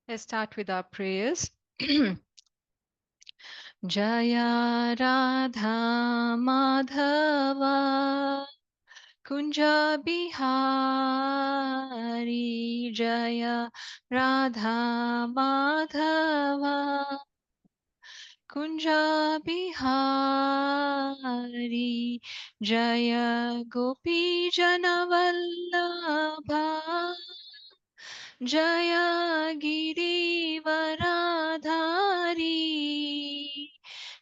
Let's start with our prayers. Jaya Radha Madhava Kunja Bihari Jaya Radha Madhava Kunja Bihari Jaya Gopi Janavallabha Jaya Girivaradhari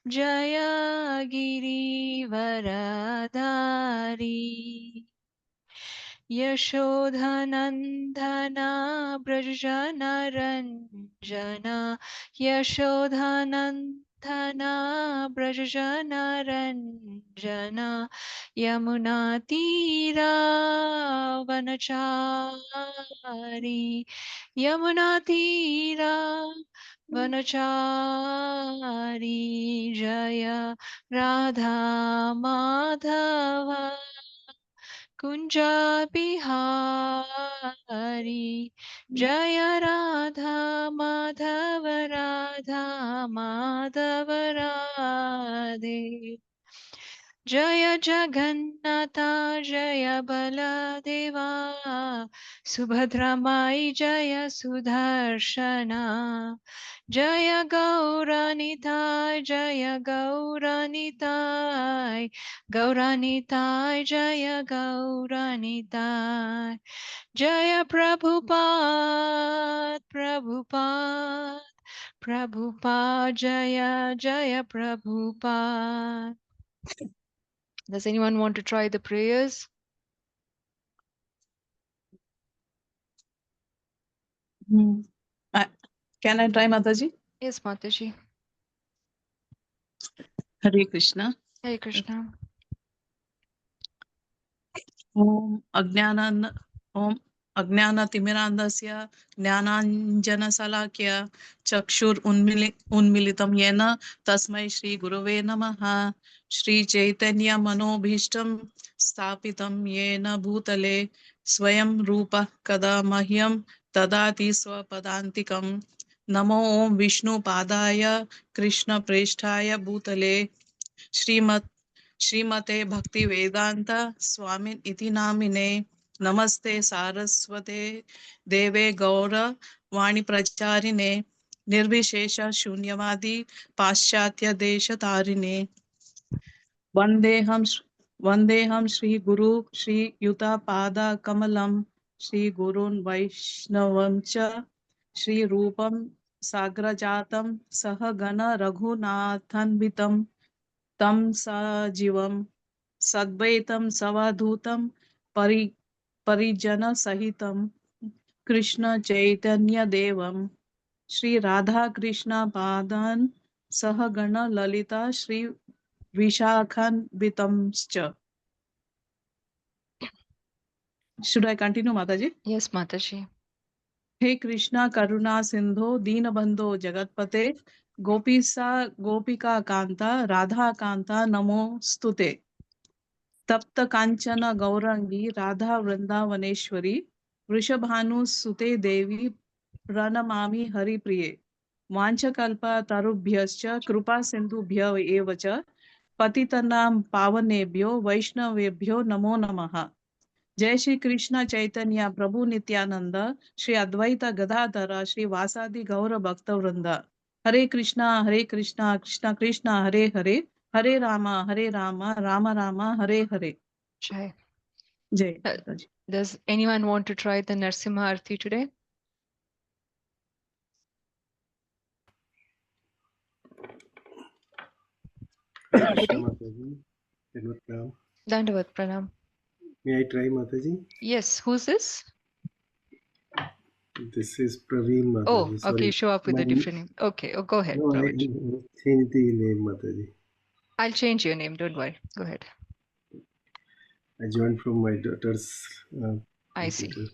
Jaya Girivaradhari Yashodhanandana Brajana Ranjana Yashodhanandana Brajana Ranjana Yamuna Tira Vanachari Yamuna Tira Vanachari Jaya Radha Madhava Kunja Bihari Jaya Radha Madhava Radha Madhava Radhe Jaya Jagannatha Jaya Baladeva Subhadra Mai Jaya Sudarshana Jaya Gauranitai Jaya Gauranitai Gauranitai Jaya Gauranitai Jaya Prabhupada Prabhupada Prabhupada Jaya Jaya Prabhupada. Does anyone want to try the prayers? Can I try, Mataji? Yes, Mataji. Hare Krishna. Hare Krishna. Om Ajnanatimirandasya Jnananjanasalakya Chakshur Unmilitam Yena Tasmai Shri Gurave Namaha Shri Chaitanya Manobhishtam Stapitam Yena Bhutale Swayam Rupa Kada Mahyam Tadati Swapadantikam Namo Om Vishnu Padaya Krishna Presthaya Bhutale Srimate Bhakti Vedanta Swamin iti namine Namaste Saraswate Deve Gaura Vani Pracharine Nirvishesha Shunyavadi Paschatya Desha Tarine Vandeham Shri Guru Shri Yuta Pada Kamalam Shri Gurun Vaishnavamcha Shri Rupam Sagrajatam Sahagana Raghunathanvitam Tam Sajivam Sadvaitam Savadhutam Parijana Sahitam Krishna Chaitanya Devam Shri Radha Krishna Padan Sahagana Lalita Shri Vishakhan Vitamscha. Should I continue, Mataji? Yes, Mataji. Hey Krishna Karuna Sindho Deenabandho Jagatpate Gopisa Gopika Kanta Radha Kanta Namo Stute तप्त कांचन गौरंगी राधा वृंदावनेश्वरी वृषभानु सुते देवी प्रणमामि हरिप्रिये वाञ्छकल्प तरुभ्यश्च कृपा सिन्धुभ्य एव च पतितनां पावनेभ्यो वैष्णवेभ्यो नमो नमः. जय श्री कृष्ण चैतन्य प्रभु नित्यानंद श्री अद्वैत गदाधर श्री वासादि गौर भक्त वृंद. हरे Krishna Krishna Krishna Hare Hare Hare Ram Ram Ram Hare Hare. Jai. Jai Mataji. Does anyone want to try the Narsimha Arti today? Hare Krishna Anybody? Mataji. Dandavat Pranam. Dandavat Pranam. May I try Mataji? Yes, who's this? This is Praveen Oh, Mataji. okay, Sorry. you show up with a different name. Okay, go ahead, No, I Praveen. changed the name Mataji. I'll change your name, don't worry. Go ahead. I joined from my daughter's I see. computer.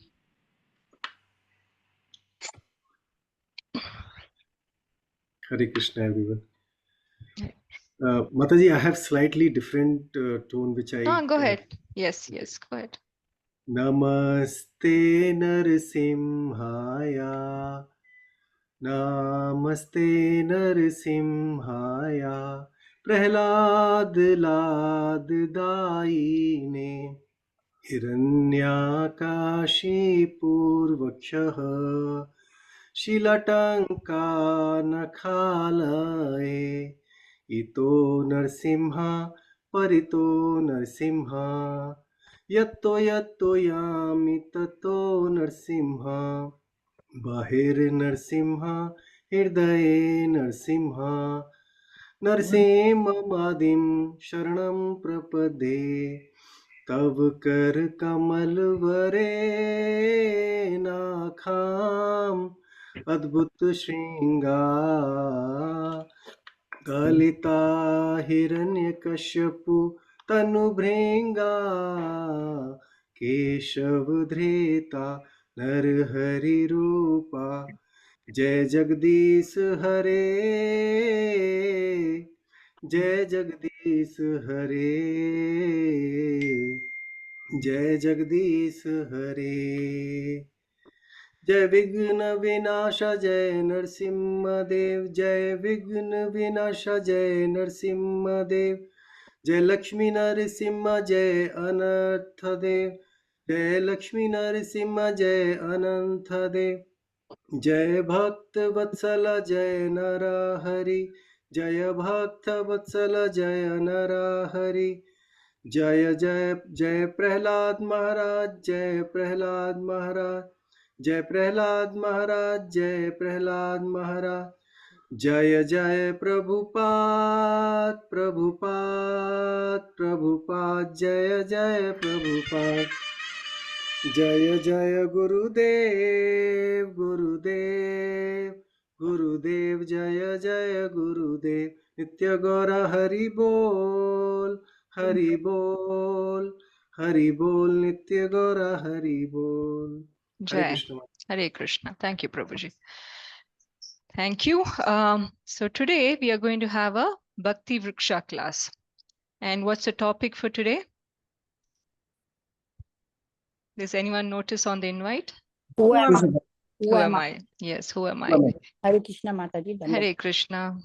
Hare Krishna everyone. Mataji, I have slightly different tone which I... Go ahead. Yes, go ahead. Namaste Narasimhaya Namaste Narasimhaya Prahlad Lad Daine Hiranyakashi Purvakshaha Shilatanka Nakhalaye Ito Narsimha Parito Narsimha Yatto Yatto Yami Tato Narsimha Bahir Narsimha Hirdaye Narsimha Narsimhadim Sharanam Prapade Tav Kar Kamal Vare Nakham Adbhut Shringa Kalita Hiranyakashapu Tanu Bhringa Keshav Dhreta Narhari Rupa Jai Jagdish Hare Jai Jagdish Hare Jai Jagdish Hare Jai Vigna Vinasha Jai Narsimha Dev Jai Vigna Vinasha Jai Narsimha Dev Jai Lakshmi Narasimha Jai Anartha Dev Jai Lakshmi Narasimha Jai Anantha Dev Jai Bhakta Vatsala Jai Nara Hari Jai Bhakta Vatsala Jai Nara Hari Jai Jai Jai Prahlad Maharaj Jai Prahlad Maharaj Jai Prahlad Maharaj Jai Prahlad Maharaj Jai Jai Prabhupada Prabhupada Prabhupada Jai Jai Prabhupada Jaya Jaya Gurudev Gurudev Gurudev Jaya Jaya Gurudev Nitya Gaura Hari Bol Hari Bol Hari Bol Nitya Gaura Hari Bol Hare Jai. Krishna. Hare Krishna. Thank you, Prabhuji. Thank you. So today we are going to have a Bhakti Vriksha class. And what's the topic for today? Does anyone notice on the invite? Who am I? Who am I? Yes, who am I? Hare Krishna Mataji. Dandavad. Hare Krishna.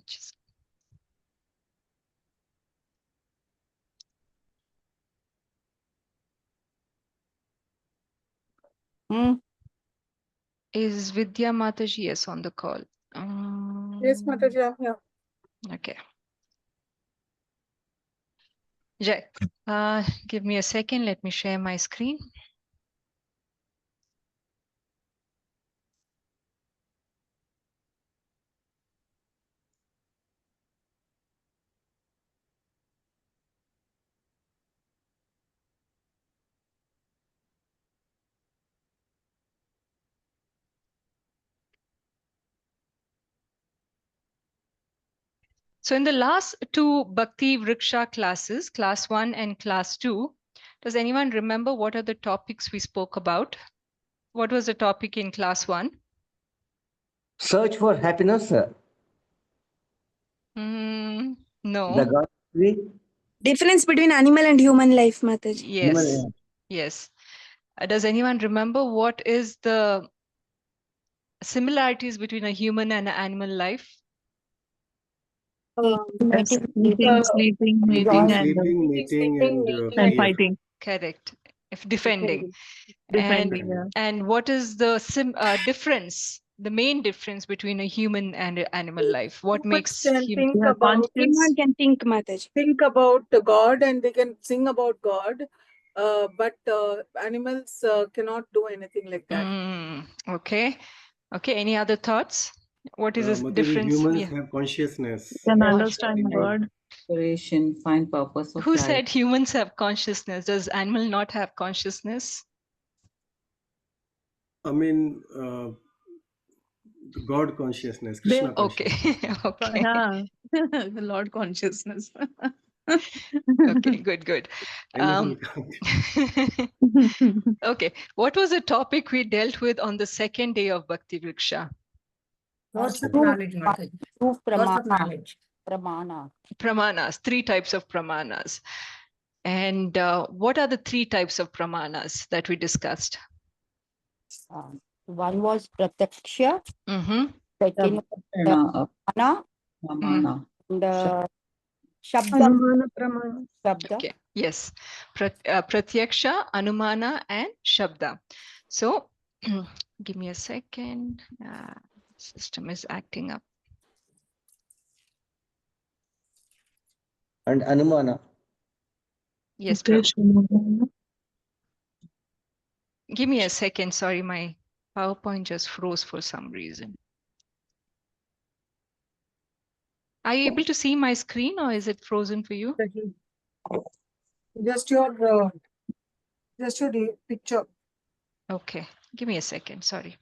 Just Hmm. is Vidya Mataji yes on the call? Yes, Mataji, I'm here. Okay. Jai. Give me a second. Let me share my screen. So in the last two Bhakti Vriksha classes, class 1 and class 2, does anyone remember what are the topics we spoke about? What was the topic in class 1? Search for happiness, sir. No. The God tree. Difference between animal and human life, Mataji. Yes. Yes. Does anyone remember what is the similarities between a human and an animal life? Eating, sleeping, mating, Sleeping, mating, and and fear. fighting. Correct. If defending. Defending. Yeah. And what is the difference, the main difference between a human and an animal life? What makes Can him think Yeah, about conscious. can think, Mataji. Think about God and they can sing about God, but animals cannot do anything like that. Okay. Okay. Any other thoughts? What is the Mataji, difference? humans Yeah. have consciousness. Can understand God. Inspiration, find purpose of Who life. said humans have consciousness? Does animal not have consciousness? I mean, God consciousness, They, Krishna consciousness. Okay. Okay. yeah. The Lord consciousness. Okay. Good. Good. Animal Okay. What was the topic we dealt with on the second day of Bhakti Vriksha? Lots of knowledge, Mataji. Proof pramana. Pramana. Pramanas, 3 types of pramanas. And what are the 3 types of pramanas that we discussed? One was Pratyaksha, Mm-hmm. second Prana, Mana, Pramana. and Shabda. Shabda. Okay. Yes. Pratyaksha, Anumana, and Shabda. So give me a second. System is acting up. And Anumana. Yes, Prabhu. Give me a second. Sorry, my PowerPoint just froze for some reason. Are you able to see my screen or is it frozen for you? Just your picture. Okay. Give me a second. Sorry.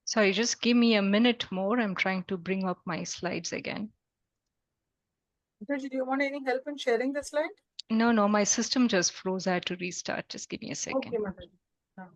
Sorry, just give me a minute more. I'm trying to bring up my slides again. Do you want any help in sharing the slide? No, my system just froze. I had to restart. Just give me a second. Okay, Mataji.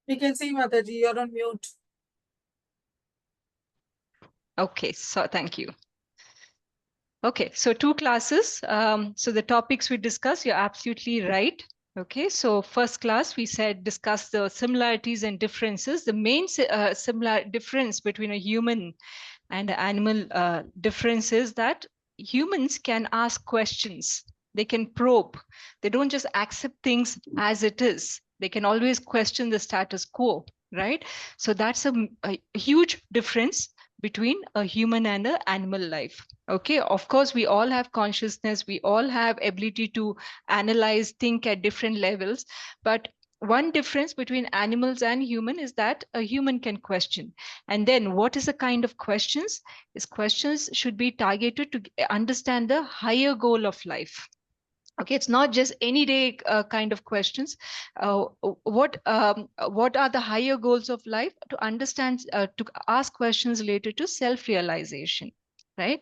We can see, Mataji, you're on mute. Okay, so thank you. Okay, so 2 classes. So the topics we discussed, you're absolutely right. Okay, so first class, we said discuss the similarities and differences. The main similar difference between a human and an animal difference is that humans can ask questions. They can probe. They don't just accept things as it is. They can always question the status quo, right? So that's a huge difference between a human and an animal life. Okay, of course, we all have consciousness, we all have ability to analyze, think at different levels, but one difference between animals and human is that a human can question. And then what is the kind of questions? Is questions should be targeted to understand the higher goal of life. Okay, it's not just any day kind of questions. What are the higher goals of life? To understand, to ask questions related to self-realization, right?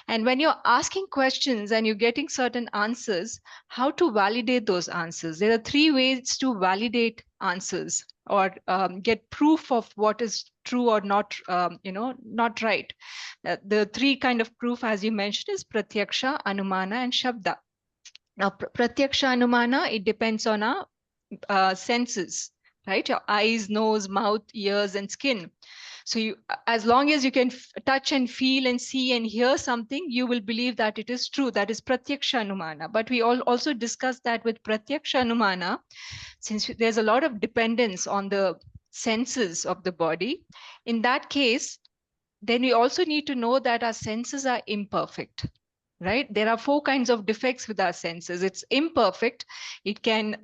And when you're asking questions and you're getting certain answers, how to validate those answers? There are 3 ways to validate answers or get proof of what is true or not, not right. The 3 kind of proof, as you mentioned, is pratyaksha, anumana, and shabda. Now, pratyaksha anumana, it depends on our senses, right? Your eyes, nose, mouth, ears, and skin. So you, as long as you can touch and feel and see and hear something, you will believe that it is true. That is pratyaksha anumana. But we all also discussed that with pratyaksha anumana, since there's a lot of dependence on the senses of the body, in that case, then we also need to know that our senses are imperfect, right? There are 4 kinds of defects with our senses. It's imperfect. It can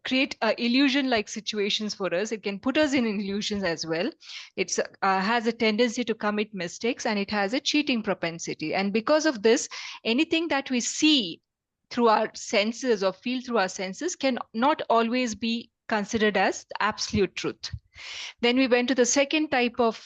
create illusion-like situations for us. It can put us in illusions as well. It has a tendency to commit mistakes, and it has a cheating propensity. And because of this, anything that we see through our senses or feel through our senses can not always be considered as absolute truth. Then we went to the second type of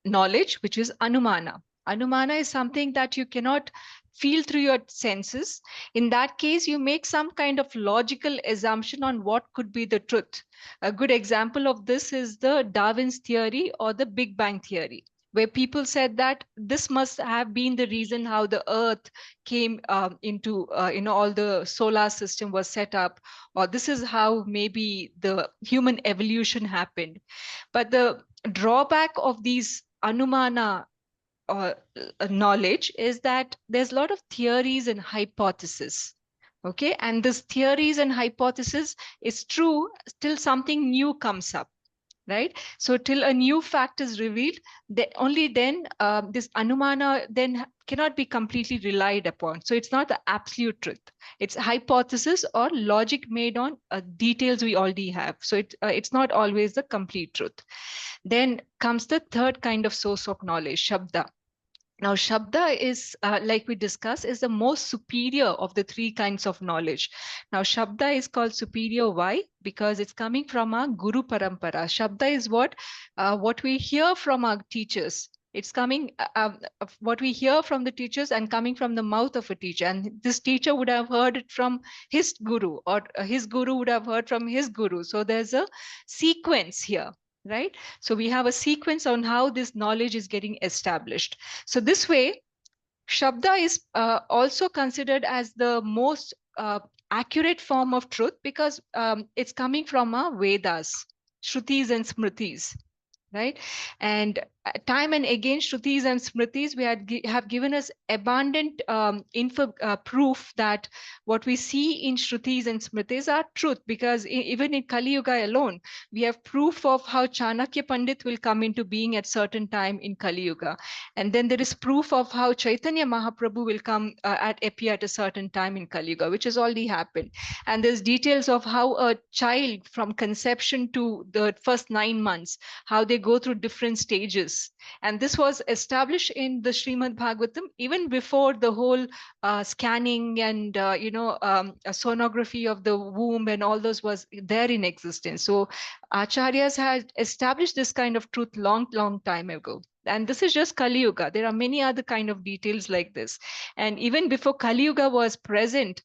knowledge, which is anumana. Anumana is something that you cannot feel through your senses. In that case, you make some kind of logical assumption on what could be the truth. A good example of this is the Darwin's theory or the Big Bang theory, where people said that this must have been the reason how the Earth came into, all the solar system was set up, or this is how maybe the human evolution happened. But the drawback of these anumana knowledge is that there's a lot of theories and hypotheses. Okay, and this theories and hypothesis is true till something new comes up, right? So till a new fact is revealed, only then this anumana then cannot be completely relied upon. So it's not the absolute truth. It's hypothesis or logic made on details we already have. So it's not always the complete truth. Then comes the third kind of source of knowledge, shabda. Now, Shabda is, like we discussed, is the most superior of the 3 kinds of knowledge. Now, Shabda is called superior. Why? Because it's coming from our Guru Parampara. Shabda is what we hear from our teachers. It's coming, what we hear from the teachers and coming from the mouth of a teacher. And this teacher would have heard it from his guru, or his guru would have heard from his guru. So there's a sequence here, right? So we have a sequence on how this knowledge is getting established. So this way, Shabda is also considered as the most accurate form of truth because it's coming from our Vedas, Shrutis and Smritis, right? And time and again, Shrutis and Smritis have given us abundant proof that what we see in Shrutis and Smritis are truth, because even in Kali Yuga alone, we have proof of how Chanakya Pandit will come into being at certain time in Kali Yuga. And then there is proof of how Chaitanya Mahaprabhu will come appear at a certain time in Kali Yuga, which has already happened. And there's details of how a child from conception to the first 9 months, how they go through different stages. And this was established in the Srimad Bhagavatam even before the whole scanning and sonography of the womb and all those was there in existence. So acharyas had established this kind of truth long time ago. And this is just Kali Yuga. There are many other kind of details like this. And even before Kali Yuga was present,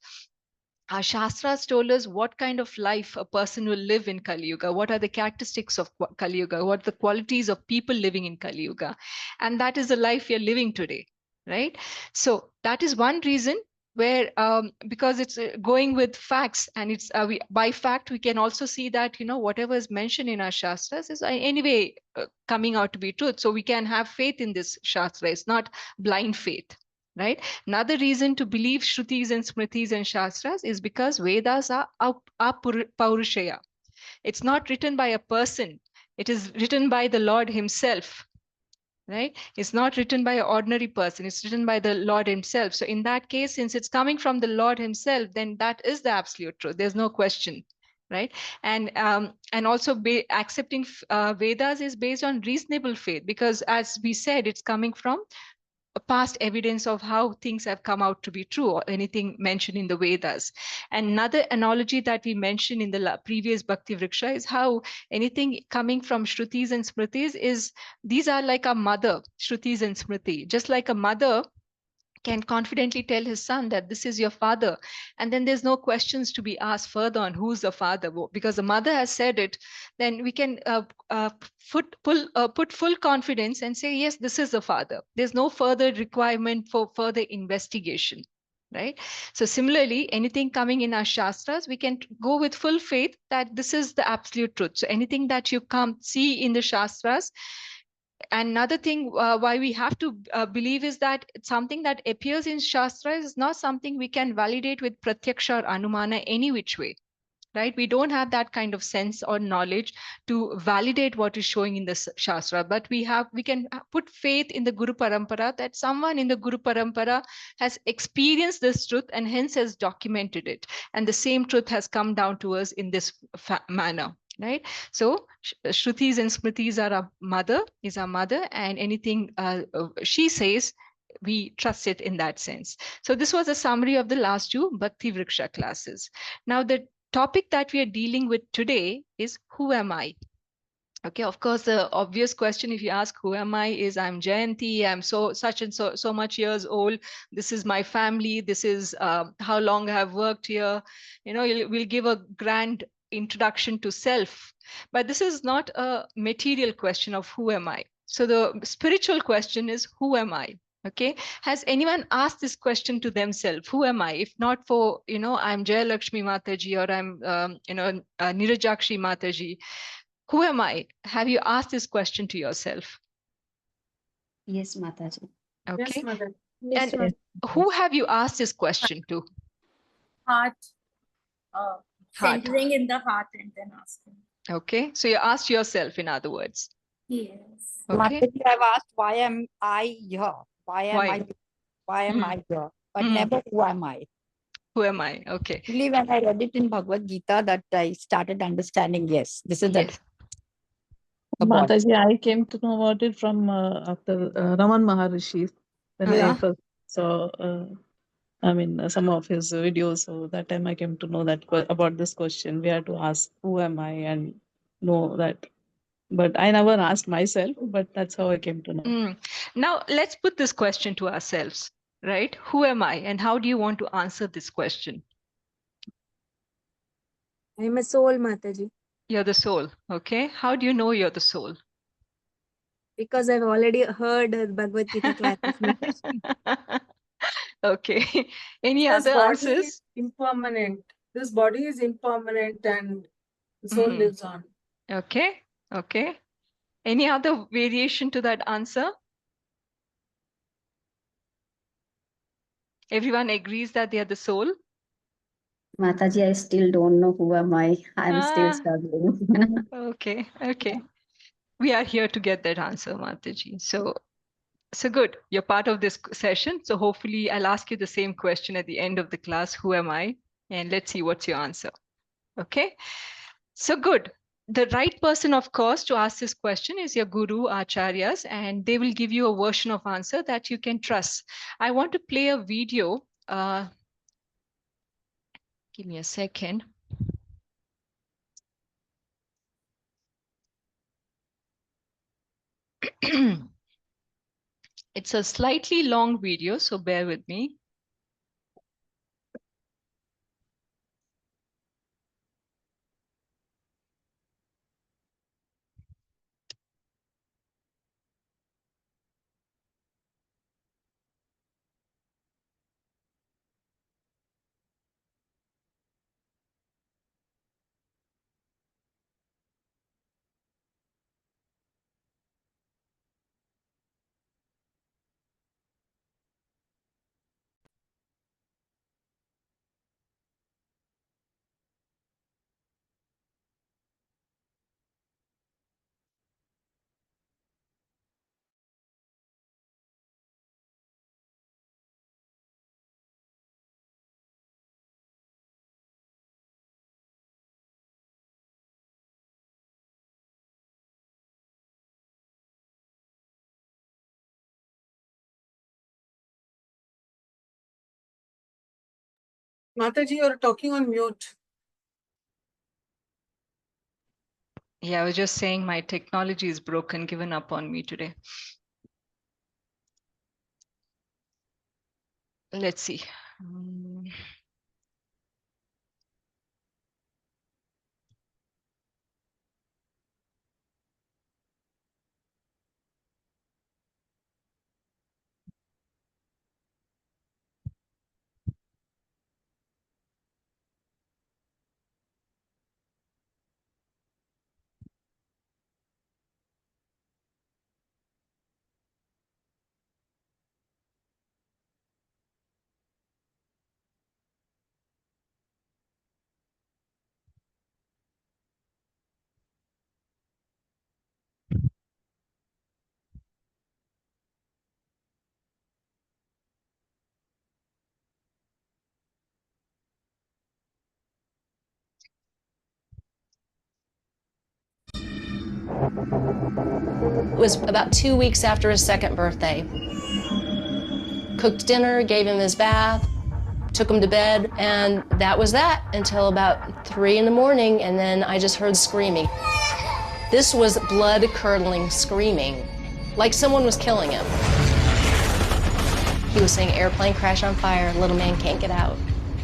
Our Shastras told us what kind of life a person will live in Kali Yuga, what are the characteristics of Kali Yuga, what are the qualities of people living in Kali Yuga. And that is the life we are living today, right? So that is one reason where, because it's going with facts, and it's by fact, we can also see that, whatever is mentioned in our Shastras is anyway coming out to be truth. So we can have faith in this Shastra. It's not blind faith. Right. Another reason to believe Shrutis and Smritis and Shastras is because Vedas are Paurushaya. It's not written by a person. It is written by the Lord himself. Right. It's not written by an ordinary person. It's written by the Lord himself. So in that case, since it's coming from the Lord himself, then that is the absolute truth. There's no question. Right. And also accepting Vedas is based on reasonable faith, because as we said, it's coming from past evidence of how things have come out to be true, or anything mentioned in the Vedas. And another analogy that we mentioned in the previous Bhakti Vriksha is how anything coming from Shrutis and Smritis these are like a mother, Shrutis and Smriti. Just like a mother can confidently tell his son that this is your father, and then there's no questions to be asked further on who's the father, because the mother has said it. Then we can put full confidence and say, yes, this is the father. There's no further requirement for further investigation, right? So similarly, anything coming in our Shastras, we can go with full faith that this is the absolute truth. So anything that you come see in the Shastras. And another thing why we have to believe is that something that appears in Shastra is not something we can validate with Pratyaksha or Anumana any which way, right? We don't have that kind of sense or knowledge to validate what is showing in the Shastra, but we can put faith in the Guru Parampara, that someone in the Guru Parampara has experienced this truth and hence has documented it. And the same truth has come down to us in this manner. Right. So Shrutis and Smritis are our mother, and anything she says, we trust it in that sense. So this was a summary of the last two Bhakti Vriksha classes. Now the topic that we are dealing with today is who am I? Okay, of course, the obvious question, if you ask who am I, is I'm Jayanthi, I'm such and so much years old. This is my family. This is how long I have worked here. We'll give a grand introduction to self, but this is not a material question of who am I. So the spiritual question is who am I? Okay, has anyone asked this question to themselves? Who am I? If not for, I'm Jayalakshmi Mataji, or I'm, Nirajakshi Mataji. Who am I? Have you asked this question to yourself? Yes, Mataji. Okay. Yes, mother. And Yes. who have you asked this question to? Heart. Heart. Centering in the heart and then asking. Okay. So you asked yourself, in other words. Yes. Okay. Mataji, I've asked why am I here? Why am I here? But never who am I? Who am I? Okay. Only when I read it in Bhagavad Gita that I started understanding, yes, this is Yes. Mataji, I came to know about it from after Raman Maharishi, when I first saw, some of his videos. So that time I came to know that about this question. We had to ask, who am I, and know that. But I never asked myself, but that's how I came to know. Now, let's put this question to ourselves, right? Who am I? And how do you want to answer this question? I'm a soul, Mataji. You're the soul. Okay. How do you know you're the soul? Because I've already heard Bhagavad Gita classes. Okay. Any This other body answers? is impermanent. This body is impermanent, and the soul lives on. Okay. Okay. Any other variation to that answer? Everyone agrees that they are the soul? Mataji, I still don't know who am I. I'm still struggling. Okay. Okay. We are here to get that answer, Mataji. So good. You're part of this session. So hopefully I'll ask you the same question at the end of the class. Who am I? And let's see what's your answer. Okay. So good. The right person, of course, to ask this question is your guru, acharyas, and they will give you a version of answer that you can trust. I want to play a video. Give me a second. It's a slightly long video, so bear with me. Mataji, you're talking on mute. Yeah, I was just saying my technology is broken, given up on me today. Let's see. It was about 2 weeks after his second birthday. Cooked dinner, gave him his bath, took him to bed, and that was that until about 3 in the morning, and then I just heard screaming. This was blood-curdling screaming, like someone was killing him. He was saying, "Airplane crash on fire, little man can't get out."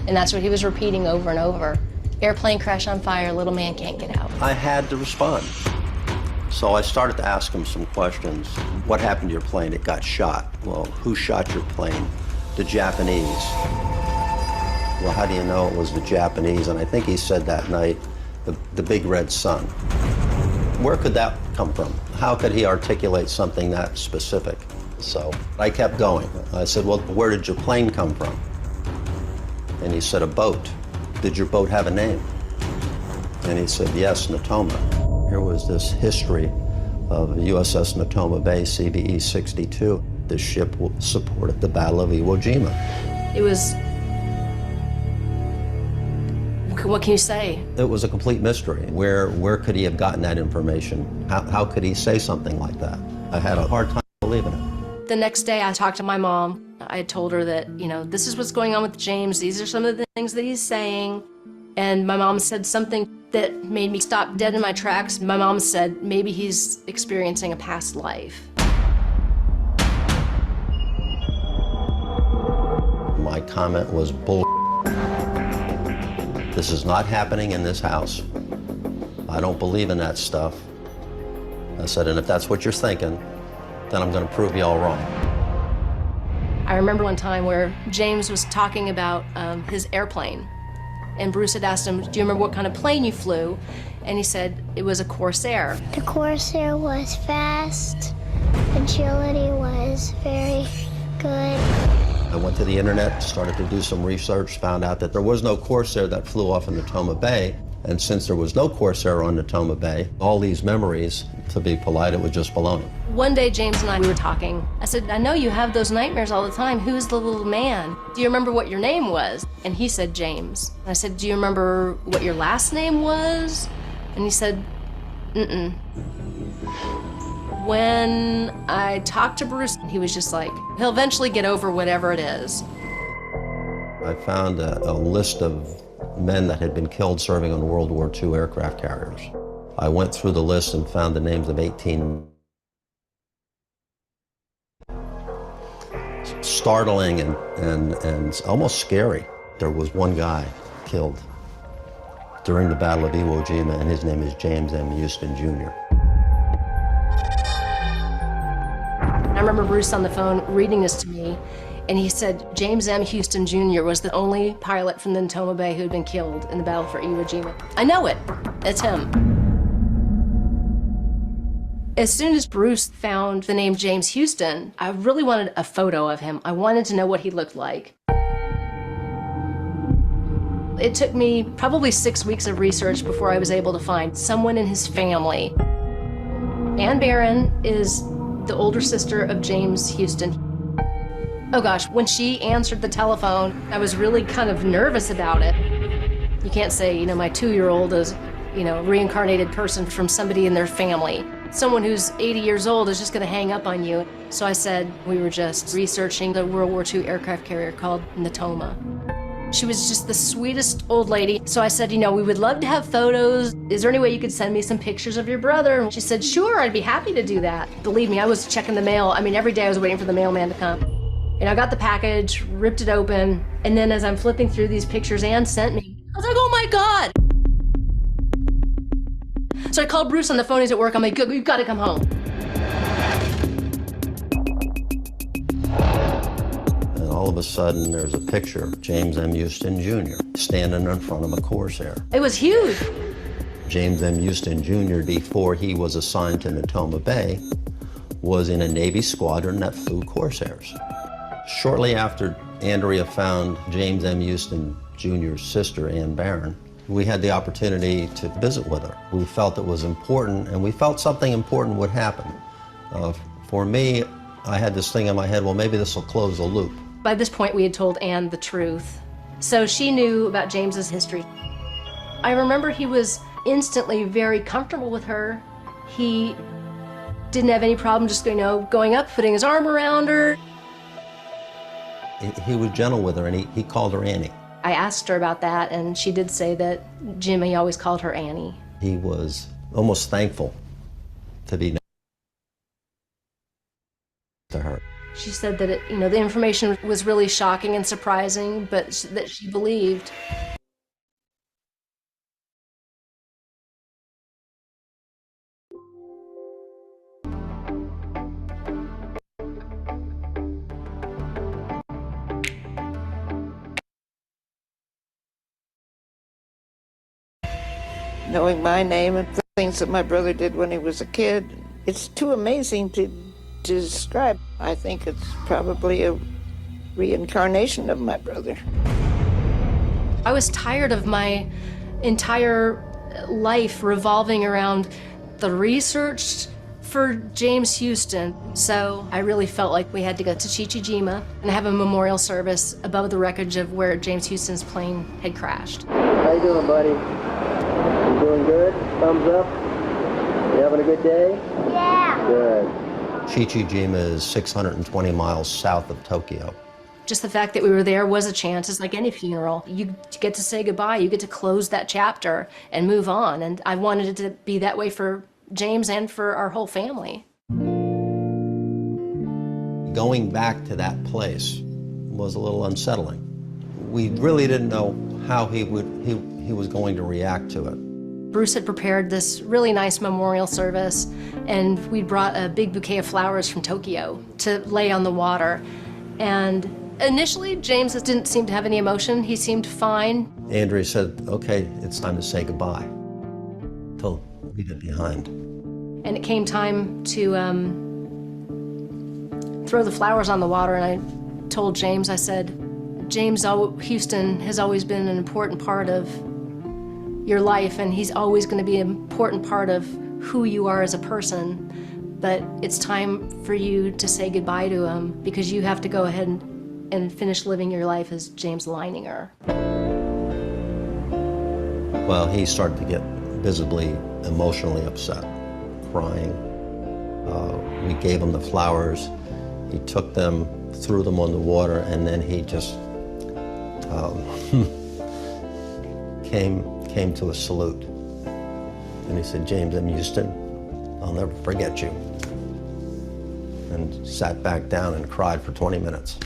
And that's what he was repeating over and over. "Airplane crash on fire, little man can't get out." I had to respond. So I started to ask him some questions. What happened to your plane? It got shot. Well, who shot your plane? The Japanese. Well, how do you know it was the Japanese? And I think he said that night, the big red sun. Where could that come from? How could he articulate something that specific? So I kept going. I said, well, where did your plane come from? And he said, a boat. Did your boat have a name? And he said, yes, Natoma. Here was this history of USS Natoma Bay, CVE 62. The ship supported the Battle of Iwo Jima. It was, what can you say? It was a complete mystery. Where could he have gotten that information? How could he say something like that? I had a hard time believing it. The next day I talked to my mom. I told her that, this is what's going on with James. These are some of the things that he's saying. And my mom said something that made me stop dead in my tracks. My mom said, maybe he's experiencing a past life. My comment was bull. This is not happening in this house. I don't believe in that stuff. I said, and if that's what you're thinking, then I'm going to prove you all wrong. I remember one time where James was talking about his airplane. And Bruce had asked him, do you remember what kind of plane you flew? And he said it was a Corsair. The Corsair was fast. Agility was very good. I went to the internet, started to do some research, found out that there was no Corsair that flew off in Natoma Bay. And since there was no Corsair on Natoma Bay, all these memories, to be polite, it was just baloney. One day, James and I, we were talking. I said, I know you have those nightmares all the time. Who's the little man? Do you remember what your name was? And he said, James. I said, do you remember what your last name was? And he said, mm-mm. When I talked to Bruce, he was just like, he'll eventually get over whatever it is. I found a list of men that had been killed serving on World War II aircraft carriers. I went through the list and found the names of 18. Startling and almost scary. There was one guy killed during the Battle of Iwo Jima, and his name is James M. Houston, Jr. I remember Bruce on the phone reading this to me, and he said James M. Houston Jr. was the only pilot from the Natoma Bay who had been killed in the battle for Iwo Jima. I know it. It's him. As soon as Bruce found the name James Houston, I really wanted a photo of him. I wanted to know what he looked like. It took me probably 6 weeks of research before I was able to find someone in his family. Ann Barron is the older sister of James Houston. Oh gosh, when she answered the telephone, I was really kind of nervous about it. You can't say, my 2-year-old is, a reincarnated person from somebody in their family. Someone who's 80 years old is just gonna hang up on you. So I said we were just researching the World War II aircraft carrier called Natoma. She was just the sweetest old lady. So I said, you know, we would love to have photos. Is there any way you could send me some pictures of your brother? And she said, sure, I'd be happy to do that. Believe me, I was checking the mail. I mean, every day I was waiting for the mailman to come. And I got the package, ripped it open, and then as I'm flipping through these pictures Anne sent me, I was like, oh my God. So I called Bruce on the phone, he's at work. I'm like, you've got to come home. And all of a sudden, there's a picture of James M. Houston Jr. standing in front of a Corsair. It was huge. James M. Houston Jr., before he was assigned to Natoma Bay, was in a Navy squadron that flew Corsairs. Shortly after Andrea found James M. Houston Jr.'s sister, Ann Barron, we had the opportunity to visit with her. We felt it was important, and we felt something important would happen. For me, I had this thing in my head, well, maybe this will close the loop. By this point, we had told Anne the truth. So she knew about James's history. I remember he was instantly very comfortable with her. He didn't have any problem just, you know, going up, putting his arm around her. He was gentle with her, and he called her Annie. I asked her about that, and she did say that Jimmy always called her Annie. He was almost thankful to be next to her. She said that you know, the information was really shocking and surprising, but that she believed. Knowing my name and things that my brother did when he was a kid, it's too amazing to describe. I think it's probably a reincarnation of my brother. I was tired of my entire life revolving around the research for James Houston. So I really felt like we had to go to Chichijima and have a memorial service above the wreckage of where James Houston's plane had crashed. How you doing, buddy? You doing good? Thumbs up? You having a good day? Yeah. Good. Chichijima is 620 miles south of Tokyo. Just the fact that we were there was a chance. It's like any funeral. You get to say goodbye. You get to close that chapter and move on. And I wanted it to be that way for James and for our whole family. Going back to that place was a little unsettling. We really didn't know how he was going to react to it. Bruce had prepared this really nice memorial service, and we brought a big bouquet of flowers from Tokyo to lay on the water. And initially, James didn't seem to have any emotion. He seemed fine. Andrea said, okay, it's time to say goodbye. To leave it behind. And it came time to throw the flowers on the water, and I told James, I said, James Houston has always been an important part of your life, and he's always going to be an important part of who you are as a person. But it's time for you to say goodbye to him, because you have to go ahead and finish living your life as James Leininger. Well, he started to get visibly emotionally upset, crying. We gave him the flowers. He took them, threw them on the water, and then he just came to a salute. And he said, James M. Houston, I'll never forget you. And sat back down and cried for 20 minutes.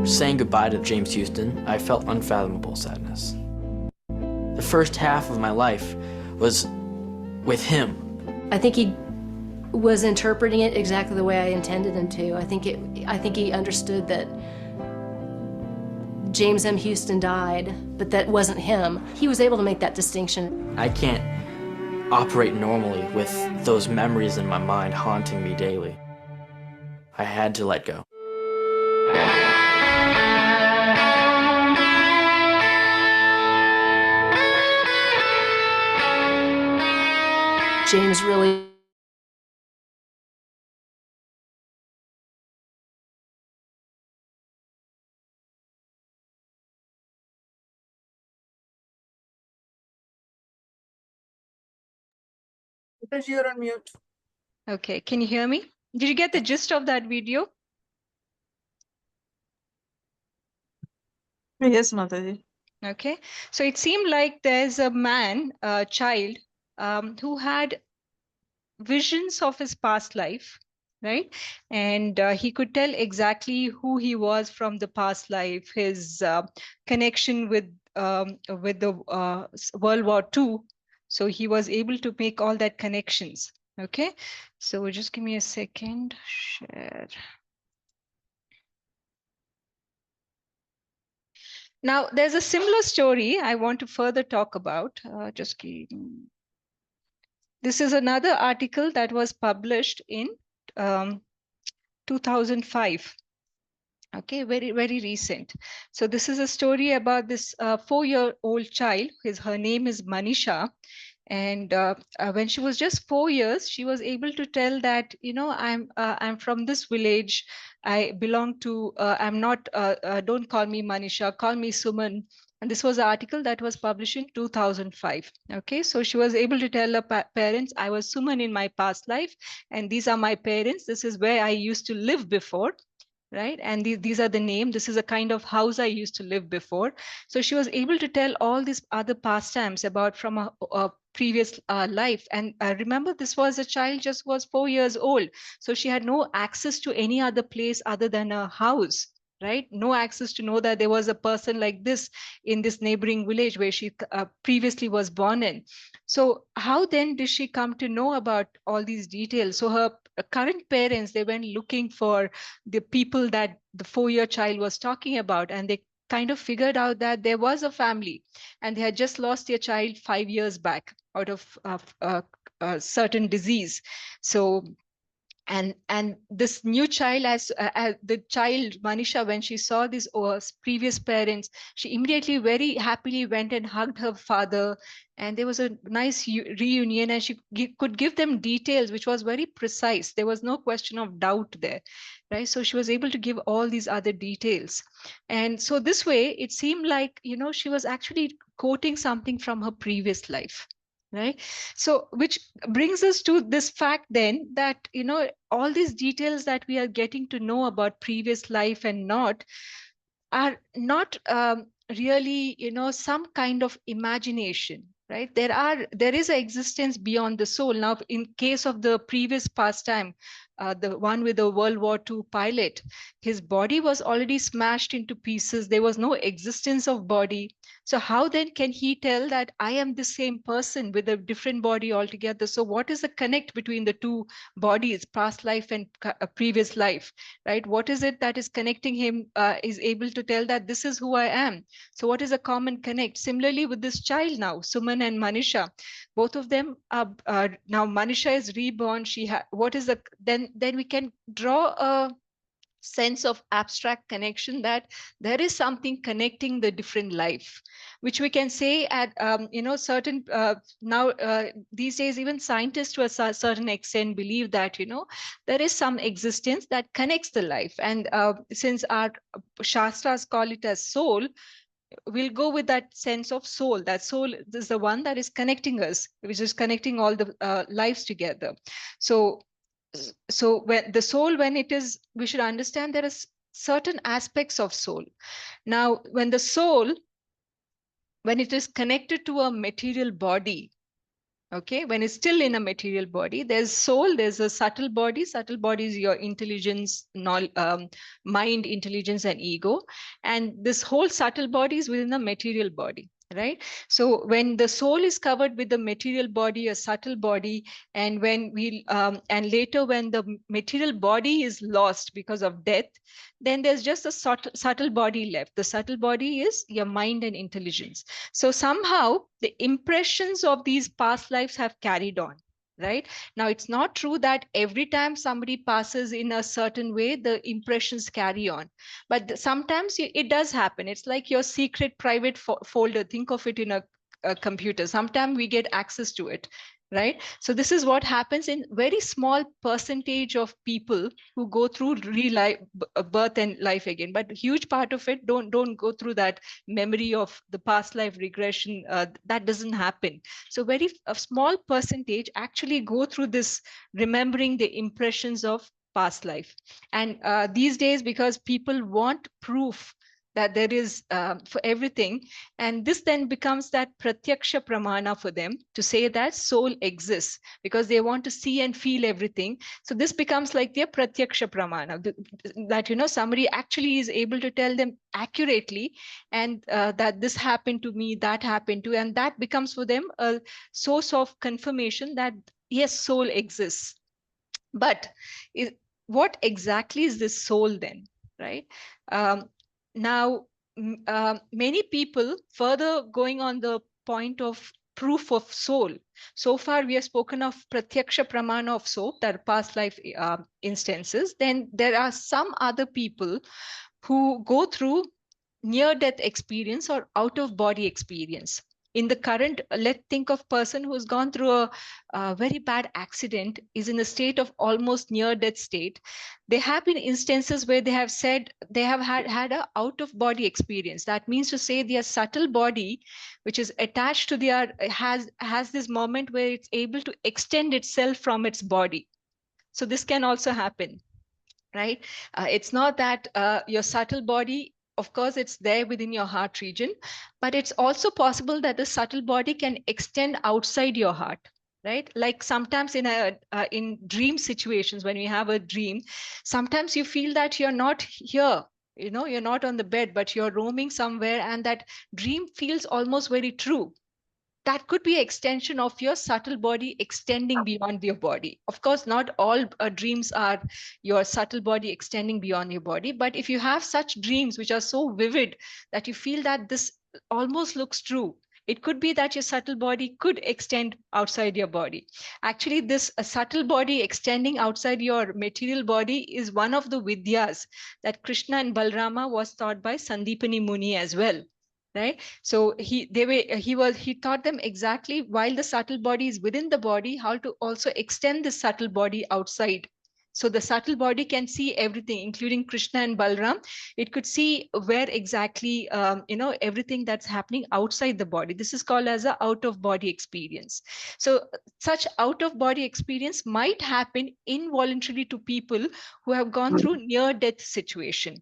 Saying goodbye to James Houston, I felt unfathomable sadness. The first half of my life was with him. I think he was interpreting it exactly the way I intended him to. I think he understood that James M. Houston died, but that wasn't him. He was able to make that distinction. I can't operate normally with those memories in my mind haunting me daily. I had to let go. James really Because you're on mute. Okay, can you hear me? Did you get the gist of that video? Yes, Mataji. Okay, so it seemed like there's a man, a child, who had visions of his past life, right? And he could tell exactly who he was from the past life, his connection with the World War II. So he was able to make all that connections. Okay, so just give me a second. Share. Now, there's a similar story I want to further talk about. This is another article that was published in 2005. Okay, very, very recent. So this is a story about this 4-year-old child. Her name is Manisha. And when she was just 4 years, she was able to tell that, I'm from this village. I belong to, I'm not, don't call me Manisha, call me Suman. And this was an article that was published in 2005. Okay, so she was able to tell her parents, I was Suman in my past life, and these are my parents. This is where I used to live before. Right, and these are the name. This is a kind of house I used to live before. So she was able to tell all these other pastimes about from a previous life. And remember, this was a child just was 4 years old, so she had no access to any other place other than a house, right? No access to know that there was a person like this in this neighboring village where she previously was born in. So how then did she come to know about all these details? So her current parents, they went looking for the people that the 4-year child was talking about, and they kind of figured out that there was a family and they had just lost their child 5 years back out of a certain disease. So and this new child, as the child Manisha, when she saw these previous parents, she immediately very happily went and hugged her father, and there was a nice reunion, and she could give them details which was very precise. There was no question of doubt there, right? So she was able to give all these other details. And so this way it seemed like, she was actually quoting something from her previous life, right? So which brings us to this fact then that, all these details that we are getting to know about previous life and not are not really, some kind of imagination, right? There is an existence beyond the soul. Now, in case of the previous pastime, the one with the World War II pilot, his body was already smashed into pieces. There was no existence of body. So how then can he tell that I am the same person with a different body altogether? So what is the connect between the two bodies, past life and previous life, right? What is it that is connecting him, is able to tell that this is who I am? So what is a common connect? Similarly with this child now, Suman and Manisha, both of them are now Manisha is reborn. What is the, then we can draw a sense of abstract connection that there is something connecting the different life, which we can say at certain now these days even scientists to a certain extent believe that there is some existence that connects the life. And since our shastras call it as soul, we'll go with that sense of soul. That soul is the one that is connecting us, which is connecting all the lives together. So when the soul, when it is, we should understand there is certain aspects of soul. Now when the soul, when it is connected to a material body, okay, when it's still in a material body, there's soul, there's a subtle body. Subtle body is your intelligence, mind, intelligence, and ego. And this whole subtle body is within the material body, right? So when the soul is covered with the material body, a subtle body, and when we and later when the material body is lost because of death, then there's just a subtle body left. The subtle body is your mind and intelligence. So somehow the impressions of these past lives have carried on. Right now, it's not true that every time somebody passes in a certain way, the impressions carry on. But sometimes it does happen. It's like your secret private folder. Think of it in a computer. Sometimes we get access to it. right? So this is what happens in very small percentage of people who go through birth and life again, but huge part of it don't go through that memory of the past life regression. That doesn't happen. So a small percentage actually go through this remembering the impressions of past life. And these days, because people want proof that there is for everything, and this then becomes that pratyaksha pramana for them to say that soul exists, because they want to see and feel everything. So this becomes like their pratyaksha pramana, that somebody actually is able to tell them accurately, and that this happened to me, that happened to, and that becomes for them a source of confirmation that yes, soul exists. But what exactly is this soul then, right? Now, many people further going on the point of proof of soul. So far, we have spoken of pratyaksha pramana of soul, that are past life instances. Then there are some other people who go through near-death experience or out-of-body experience. In the current, let's think of person who's gone through a very bad accident, is in a state of almost near-death state. There have been instances where they have said they have had a out-of-body experience. That means to say their subtle body, which is attached to their, has this moment where it's able to extend itself from its body. So this can also happen, right? It's not that your subtle body, of course, it's there within your heart region, but it's also possible that the subtle body can extend outside your heart, right? Like sometimes in dream situations, when we have a dream, sometimes you feel that you're not here, you're not on the bed, but you're roaming somewhere, and that dream feels almost very true. That could be an extension of your subtle body extending beyond your body. Of course, not all dreams are your subtle body extending beyond your body, but if you have such dreams which are so vivid that you feel that this almost looks true, it could be that your subtle body could extend outside your body. Actually, this subtle body extending outside your material body is one of the vidyas that Krishna and Balrama was taught by Sandipani Muni as well, right? So he taught them exactly, while the subtle body is within the body, how to also extend the subtle body outside. So the subtle body can see everything, including Krishna and Balram. It could see where exactly everything that's happening outside the body. This is called as a out of body experience. So such out of body experience might happen involuntarily to people who have gone through near death situation.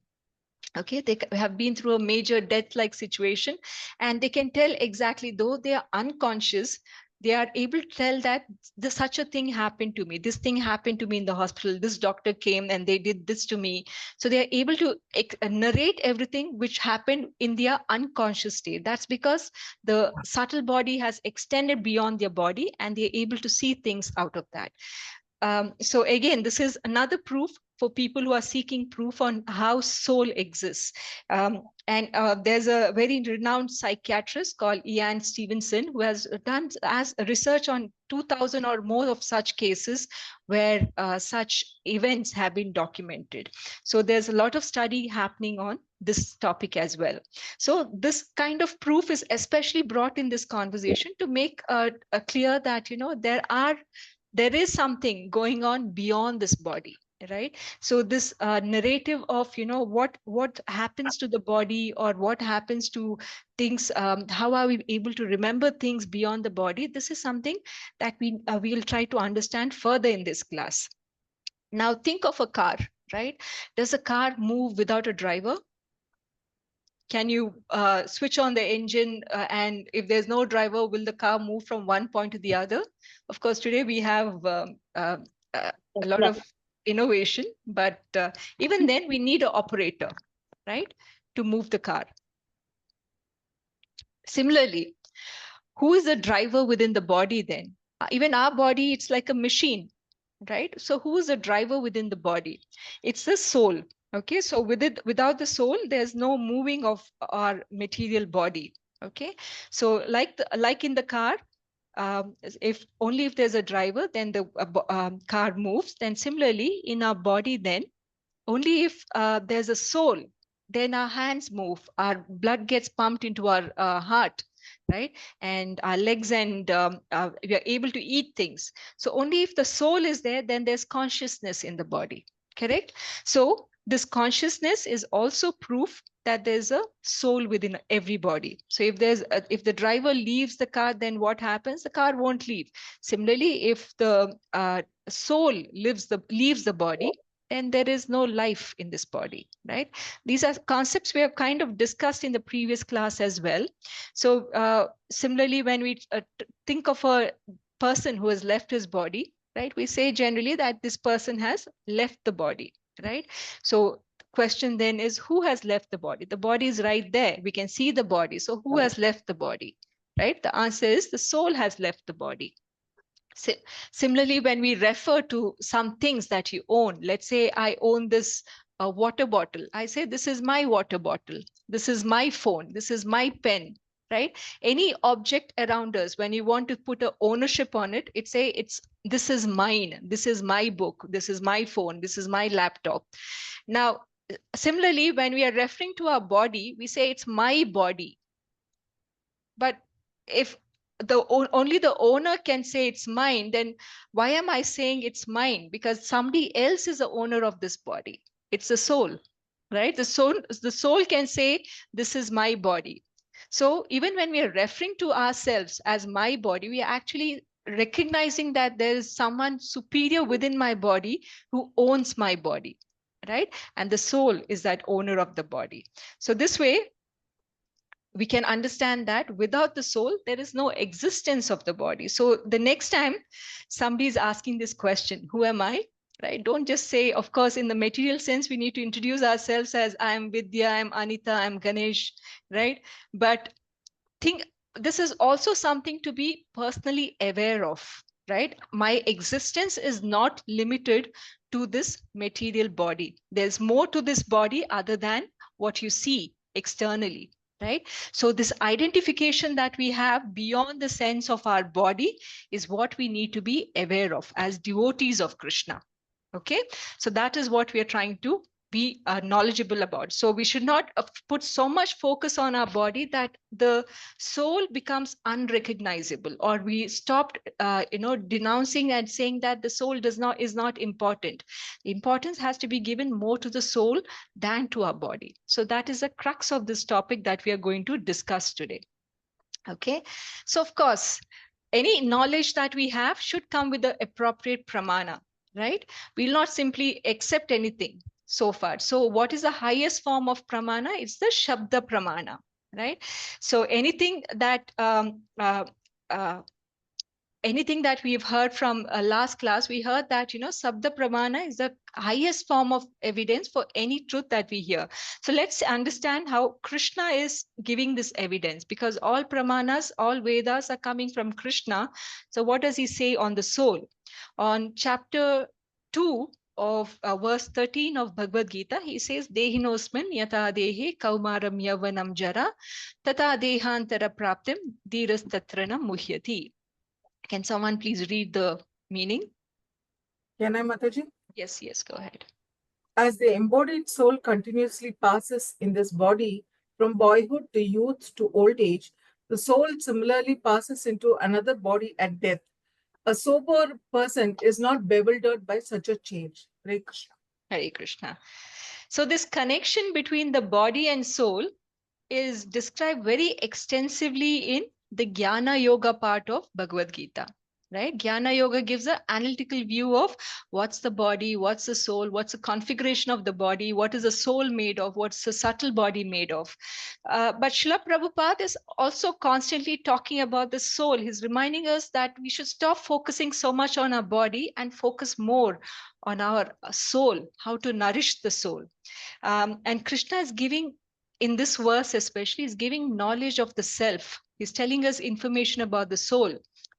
Okay, they have been through a major death-like situation, and they can tell exactly, though they are unconscious, they are able to tell that such a thing happened to me. This thing happened to me in the hospital. This doctor came and they did this to me. So they are able to narrate everything which happened in their unconscious state. That's because the subtle body has extended beyond their body, and they're able to see things out of that. So again, this is another proof for people who are seeking proof on how soul exists. And there's a very renowned psychiatrist called Ian Stevenson, who has done research on 2,000 or more of such cases where such events have been documented. So there's a lot of study happening on this topic as well. So this kind of proof is especially brought in this conversation to make clear that there is something going on beyond this body, right? So this narrative of what happens to the body, or what happens to things, how are we able to remember things beyond the body, this is something that we'll try to understand further in this class. Now think of a car, right? Does a car move without a driver? Can you switch on the engine, and if there's no driver, will the car move from one point to the other? Of course, today we have a lot of innovation, but even then we need an operator, right, to move the car. Similarly, who is the driver within the body then? Even our body, it's like a machine, right? So who is the driver within the body? It's the soul. Okay, so without the soul, there's no moving of our material body. Okay, so like in the car, if there's a driver, then the car moves. Then similarly in our body, then only if there's a soul, then our hands move, our blood gets pumped into our heart. right? And our legs, and we are able to eat things. So only if the soul is there, then there's consciousness in the body, correct? So this consciousness is also proof that there's a soul within everybody. So if the driver leaves the car, then what happens? The car won't leave. Similarly, if the soul leaves the body, then there is no life in this body, right? These are concepts we have kind of discussed in the previous class as well. So similarly, when we think of a person who has left his body, right, we say generally that this person has left the body, right? So question then is, who has left the body? The body is right there. We can see the body. So who has left the body, right? The answer is the soul has left the body. Similarly, when we refer to some things that you own, let's say I own this water bottle. I say, this is my water bottle. This is my phone. This is my pen, right? Any object around us, when you want to put a ownership on it, this is mine. This is my book. This is my phone. This is my laptop. Now, similarly, when we are referring to our body, we say it's my body. But if only the owner can say it's mine, then why am I saying it's mine? Because somebody else is the owner of this body. It's the soul, right? The soul can say, this is my body. So even when we are referring to ourselves as my body, we are actually recognizing that there is someone superior within my body who owns my body, right? And the soul is that owner of the body. So this way, we can understand that without the soul, there is no existence of the body. So the next time somebody is asking this question, who am I? Right? Don't just say, of course, in the material sense, we need to introduce ourselves as I am Vidya, I'm Anita, I'm Ganesh, right? But think this is also something to be personally aware of, right? My existence is not limited to this material body. There's more to this body other than what you see externally, right? So this identification that we have beyond the sense of our body is what we need to be aware of as devotees of Krishna. Okay, so that is what we are trying to be knowledgeable about. So we should not put so much focus on our body that the soul becomes unrecognizable, or we stopped denouncing and saying that the soul is not important. The importance has to be given more to the soul than to our body. So that is the crux of this topic that we are going to discuss today. Okay, so of course, any knowledge that we have should come with the appropriate pramana, right? We'll not simply accept anything so far. So what is the highest form of pramana? It's the Shabda pramana, right? So anything that anything that we've heard from last class, we heard that, Sabda Pramana is the highest form of evidence for any truth that we hear. So let's understand how Krishna is giving this evidence, because all Pramanas, all Vedas are coming from Krishna. So what does he say on the soul? On chapter 2 of verse 13 of Bhagavad Gita, he says, Dehinosmin yata dehe kaumaram yavanam jara tata dehantara praptim dhiras tatrana muhyati. Can someone please read the meaning? Can I, Mataji? Yes, go ahead. As the embodied soul continuously passes in this body from boyhood to youth to old age, the soul similarly passes into another body at death. A sober person is not bewildered by such a change. Hare Krishna. Hare Krishna. So this connection between the body and soul is described very extensively in the Jnana Yoga part of Bhagavad Gita, right? Jnana Yoga gives an analytical view of what's the body, what's the soul, what's the configuration of the body, what is the soul made of, what's the subtle body made of. But Srila Prabhupada is also constantly talking about the soul. He's reminding us that we should stop focusing so much on our body and focus more on our soul, how to nourish the soul. And Krishna is giving, in this verse especially, is giving knowledge of the self. He's telling us information about the soul,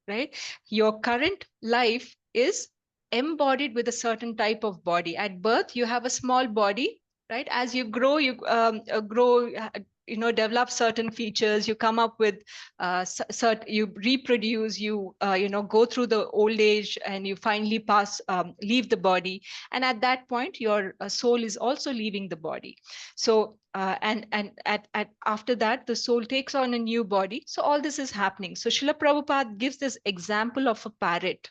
right? Your current life is embodied with a certain type of body. At birth, you have a small body, right? As you grow, develop certain features, you come up with you reproduce, you go through the old age, and you finally leave the body. And at that point, your soul is also leaving the body. So and after that, the soul takes on a new body. So all this is happening. So Srila Prabhupada gives this example of a parrot.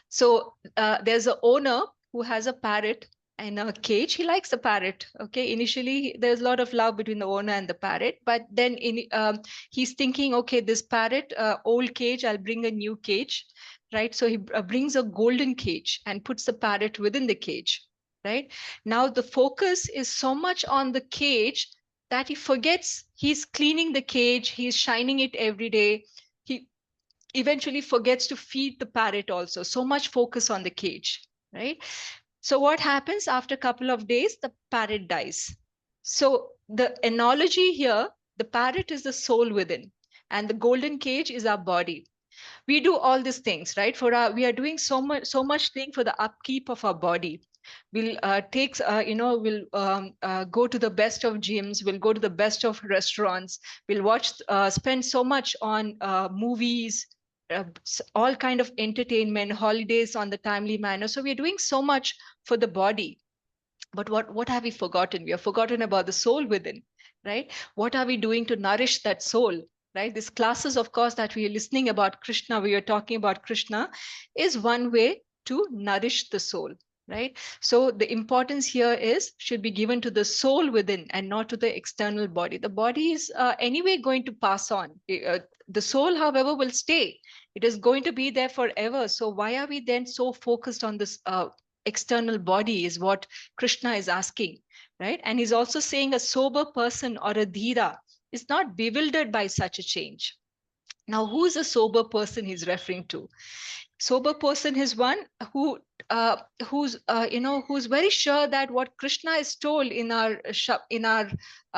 So there's an owner who has a parrot in a cage. He likes the parrot. Okay, initially there's a lot of love between the owner and the parrot, but then he's thinking, okay, this parrot, old cage, I'll bring a new cage, right? So he brings a golden cage and puts the parrot within the cage, right? Now the focus is so much on the cage that he forgets he's cleaning the cage, he's shining it every day. He eventually forgets to feed the parrot also. So much focus on the cage, right? So what happens after a couple of days? The parrot dies. So the analogy here, the parrot is the soul within, and the golden cage is our body. We do all these things, right? We are doing so much thing for the upkeep of our body. We'll go to the best of gyms, we'll go to the best of restaurants, we'll spend so much on movies, all kind of entertainment, holidays on the timely manner. So we're doing so much for the body. But what have we forgotten? We have forgotten about the soul within, right? What are we doing to nourish that soul, right? These classes, of course, that we are listening about Krishna, we are talking about Krishna, is one way to nourish the soul, right? So the importance here should be given to the soul within and not to the external body. The body is anyway going to pass on. The soul, however, will stay. It is going to be there forever. So why are we then so focused on this external body, is what Krishna is asking, right? And he's also saying a sober person or a dhira is not bewildered by such a change. Now, who is a sober person he's referring to? Sober person is one who's very sure that what Krishna is told in our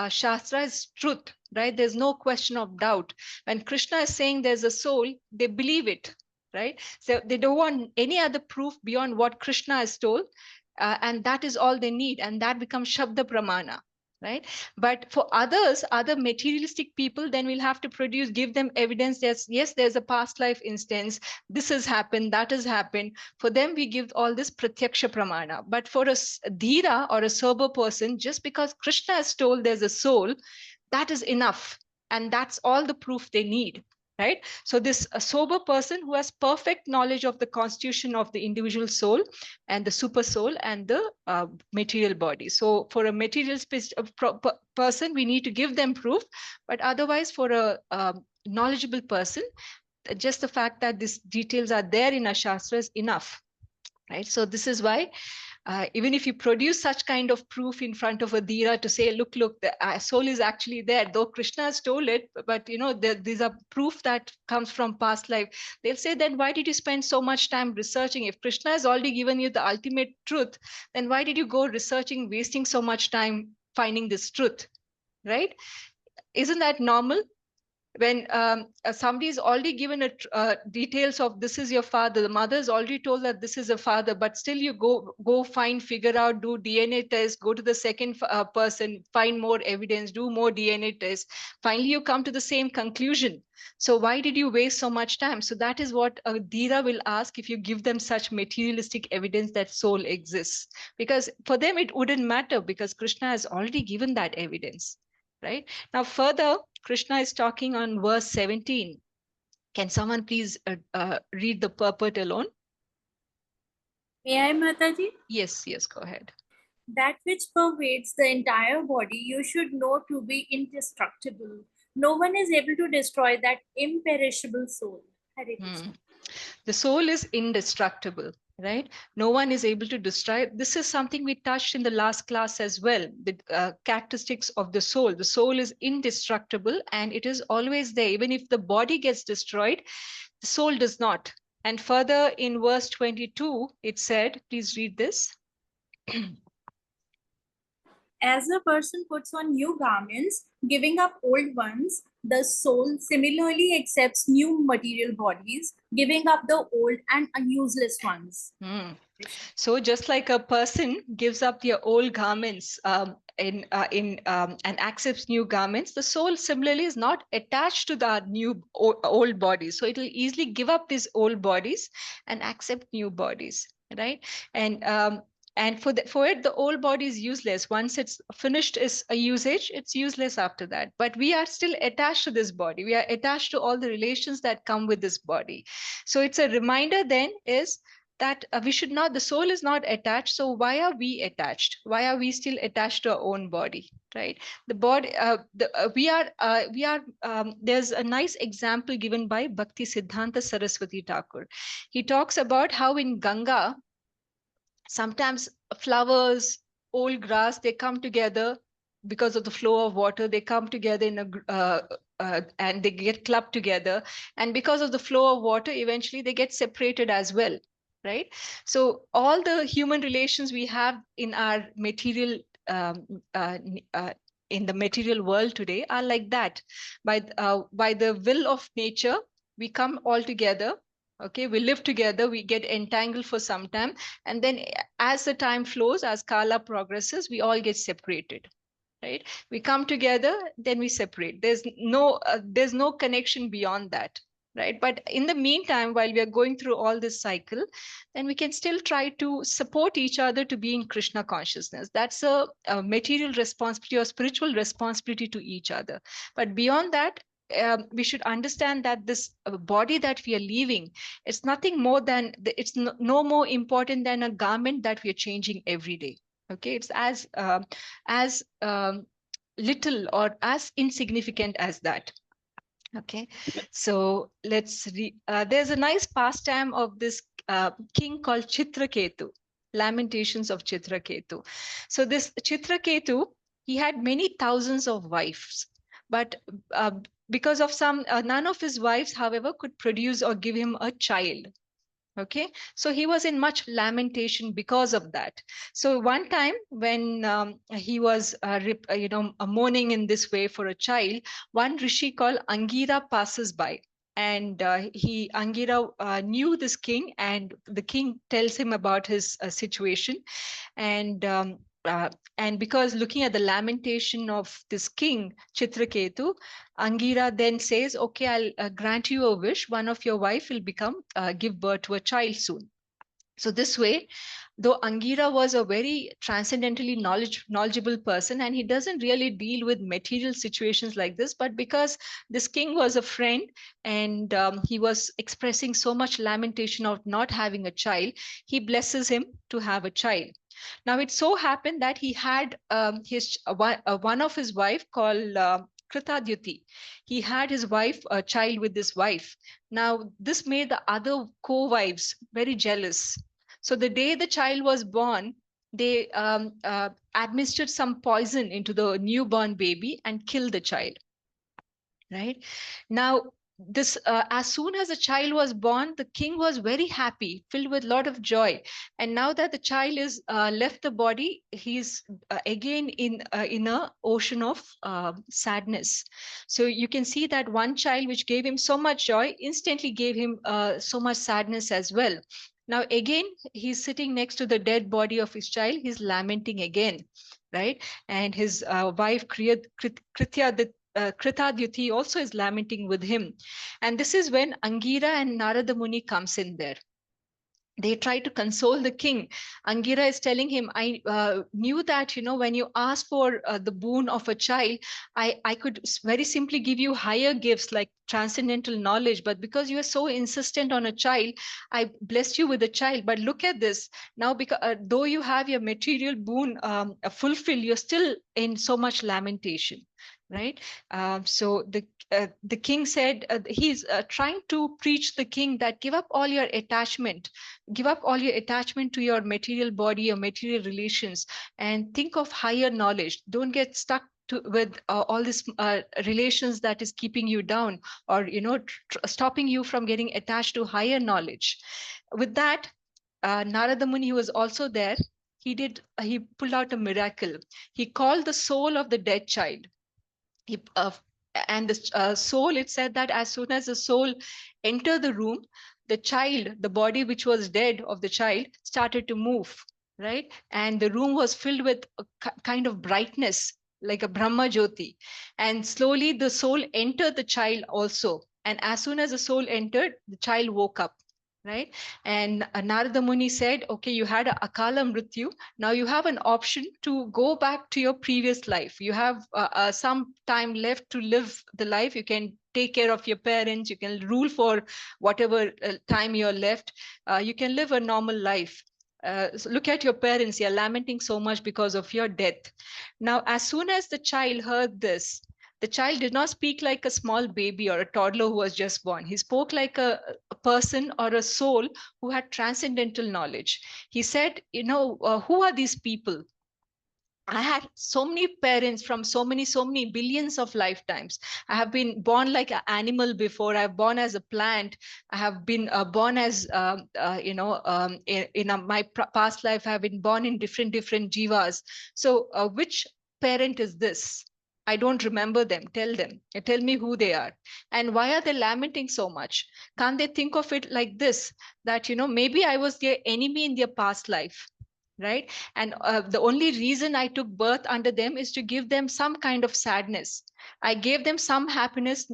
shastra is truth, right? There's no question of doubt. When Krishna is saying there's a soul, they believe it, right? So they don't want any other proof beyond what Krishna is told, and that is all they need, and that becomes Shabda Pramana, right? But for other materialistic people, then we'll have to give them evidence that yes, there's a past life instance, this has happened, that has happened. For them, we give all this pratyaksha pramana. But for a dhira or a sober person, just because Krishna has told there's a soul, that is enough, and that's all the proof they need, right? So this a sober person who has perfect knowledge of the constitution of the individual soul and the super soul and the material body. So for a material person, we need to give them proof, but otherwise for a knowledgeable person, just the fact that these details are there in our shastra is enough, right? So this is why even if you produce such kind of proof in front of a dhira to say, look, the soul is actually there, though Krishna has told it, but these are proof that comes from past life. They'll say, then why did you spend so much time researching? If Krishna has already given you the ultimate truth, then why did you go researching, wasting so much time finding this truth, right? Isn't that normal? When somebody is already given details of this is your father, the mother is already told that this is a father, but still you go find, figure out, do DNA test, go to the second person, find more evidence, do more DNA tests. Finally, you come to the same conclusion. So why did you waste so much time? So that is what a dhira will ask if you give them such materialistic evidence that soul exists. Because for them, it wouldn't matter because Krishna has already given that evidence. Right? Now, further, Krishna is talking on verse 17. Can someone please read the purport alone? May I, Mataji? Yes, go ahead. That which pervades the entire body, you should know to be indestructible. No one is able to destroy that imperishable soul. Hare Krishna. The soul is indestructible, right? No one is able to destroy. This is something we touched in the last class as well. The characteristics of the soul. The soul is indestructible and it is always there. Even if the body gets destroyed, the soul does not. And further in verse 22, it said, please read this. as a person puts on new garments, giving up old ones, the soul similarly accepts new material bodies, giving up the old and useless ones. So just like a person gives up their old garments and accepts new garments, the soul similarly is not attached to the old bodies. So it will easily give up these old bodies and accept new bodies, right? And for it, the old body is useless. Once it's finished is a usage, it's useless after that. But we are still attached to this body. We are attached to all the relations that come with this body. So it's a reminder then is that we should not, the soul is not attached. So why are we attached? Why are we still attached to our own body, right? The body, there's a nice example given by Bhakti Siddhanta Saraswati Thakur. He talks about how in Ganga, sometimes flowers, old grass, they come together because of the flow of water. They come together in and they get clubbed together. And because of the flow of water, eventually they get separated as well, right? So all the human relations we have in our material, in the material world today are like that. By the will of nature, we come all together. Okay, we live together, we get entangled for some time, and then as the time flows, as Kala progresses, we all get separated, right? We come together, then we separate. There's no connection beyond that, right? But in the meantime, while we are going through all this cycle, then we can still try to support each other to be in Krishna consciousness. That's a material responsibility or spiritual responsibility to each other. But beyond that, we should understand that this body that we are leaving, it's nothing more than, it's no more important than a garment that we are changing every day. Okay, it's as little or as insignificant as that. Okay, so let's there's a nice pastime of this king called Chitraketu, Lamentations of Chitraketu. So this Chitraketu, he had many thousands of wives, but because of some, none of his wives, however, could produce or give him a child. Okay, so he was in much lamentation because of that. So one time when he was mourning in this way for a child, one rishi called Angira passes by, and Angira knew this king, and the king tells him about his situation. And because looking at the lamentation of this king Chitraketu, Angira then says, okay, I'll grant you a wish. One of your wife will give birth to a child soon. So this way, though Angira was a very transcendentally knowledgeable person, and he doesn't really deal with material situations like this, but because this king was a friend, and he was expressing so much lamentation of not having a child, he blesses him to have a child. Now, it so happened that he had one of his wife called Kritadyuti. He had his wife, a child with this wife. Now, this made the other co-wives very jealous. So the day the child was born, they administered some poison into the newborn baby and killed the child. Right? Now, this as soon as the child was born, the king was very happy, filled with a lot of joy. And now that the child is left the body, he's again in a ocean of sadness. So you can see that one child which gave him so much joy instantly gave him so much sadness as well. Now again, he's sitting next to the dead body of his child, he's lamenting again, right? And his wife Kritadyuti also is lamenting with him. And this is when Angira and Narada Muni comes in there. They try to console the king. Angira is telling him, I knew that, when you ask for the boon of a child, I could very simply give you higher gifts like transcendental knowledge. But because you are so insistent on a child, I blessed you with a child. But look at this. Now, because though you have your material boon fulfilled, you're still in so much lamentation. Right? So the king said, he's trying to preach the king that give up all your attachment to your material body or material relations, and think of higher knowledge. Don't get stuck with all this relations that is keeping you down, or stopping you from getting attached to higher knowledge. With that, Narada Muni, who was also there, he pulled out a miracle. He called the soul of the dead child. And the soul, it said that as soon as the soul entered the room, the child, the body which was dead of the child, started to move, right? And the room was filled with a kind of brightness, like a Brahma Jyoti. And slowly the soul entered the child also. And as soon as the soul entered, the child woke up, right? And Narada Muni said, okay, you had a Akala Mrityu. Now you have an option to go back to your previous life. You have some time left to live the life. You can take care of your parents. You can rule for whatever time you're left. You can live a normal life. So look at your parents. You're lamenting so much because of your death. Now, as soon as the child heard this, the child did not speak like a small baby or a toddler who was just born. He spoke like a person or a soul who had transcendental knowledge. He said, who are these people? I had so many parents from so many billions of lifetimes. I have been born like an animal before. I've born as a plant. I have been born as, in my past life, I have been born in different jivas. So which parent is this? I don't remember them. Tell them. Tell me who they are. And why are they lamenting so much? Can't they think of it like this? That, maybe I was their enemy in their past life, right? And the only reason I took birth under them is to give them some kind of sadness. I gave them some happiness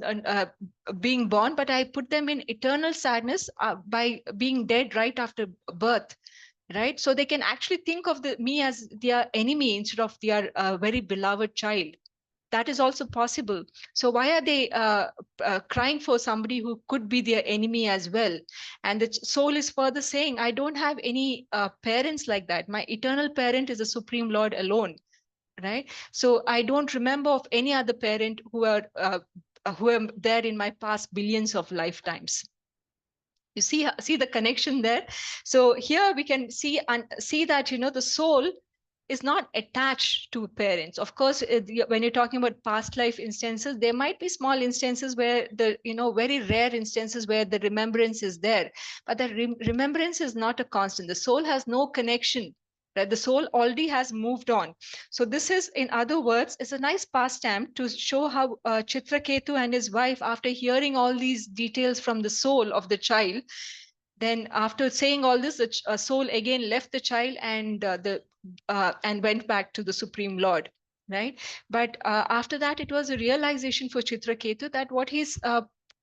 being born, but I put them in eternal sadness by being dead right after birth, right? So they can actually think of me as their enemy instead of their very beloved child. That is also possible. So why are they crying for somebody who could be their enemy as well? And the soul is further saying, I don't have any parents like that. My eternal parent is the Supreme Lord alone, right? So I don't remember of any other parent who are there in my past billions of lifetimes. You see the connection there. So here we can see that the soul is not attached to parents. Of course, when you're talking about past life instances, there might be small instances where very rare instances where the remembrance is there, but the remembrance is not a constant. The soul has no connection, right? The soul already has moved on. So this is, in other words, is a nice pastime to show how Chitraketu and his wife, after hearing all these details from the soul of the child, then after saying all this, the soul again left the child and and went back to the Supreme Lord, right? But after that, it was a realization for Chitraketu that what he's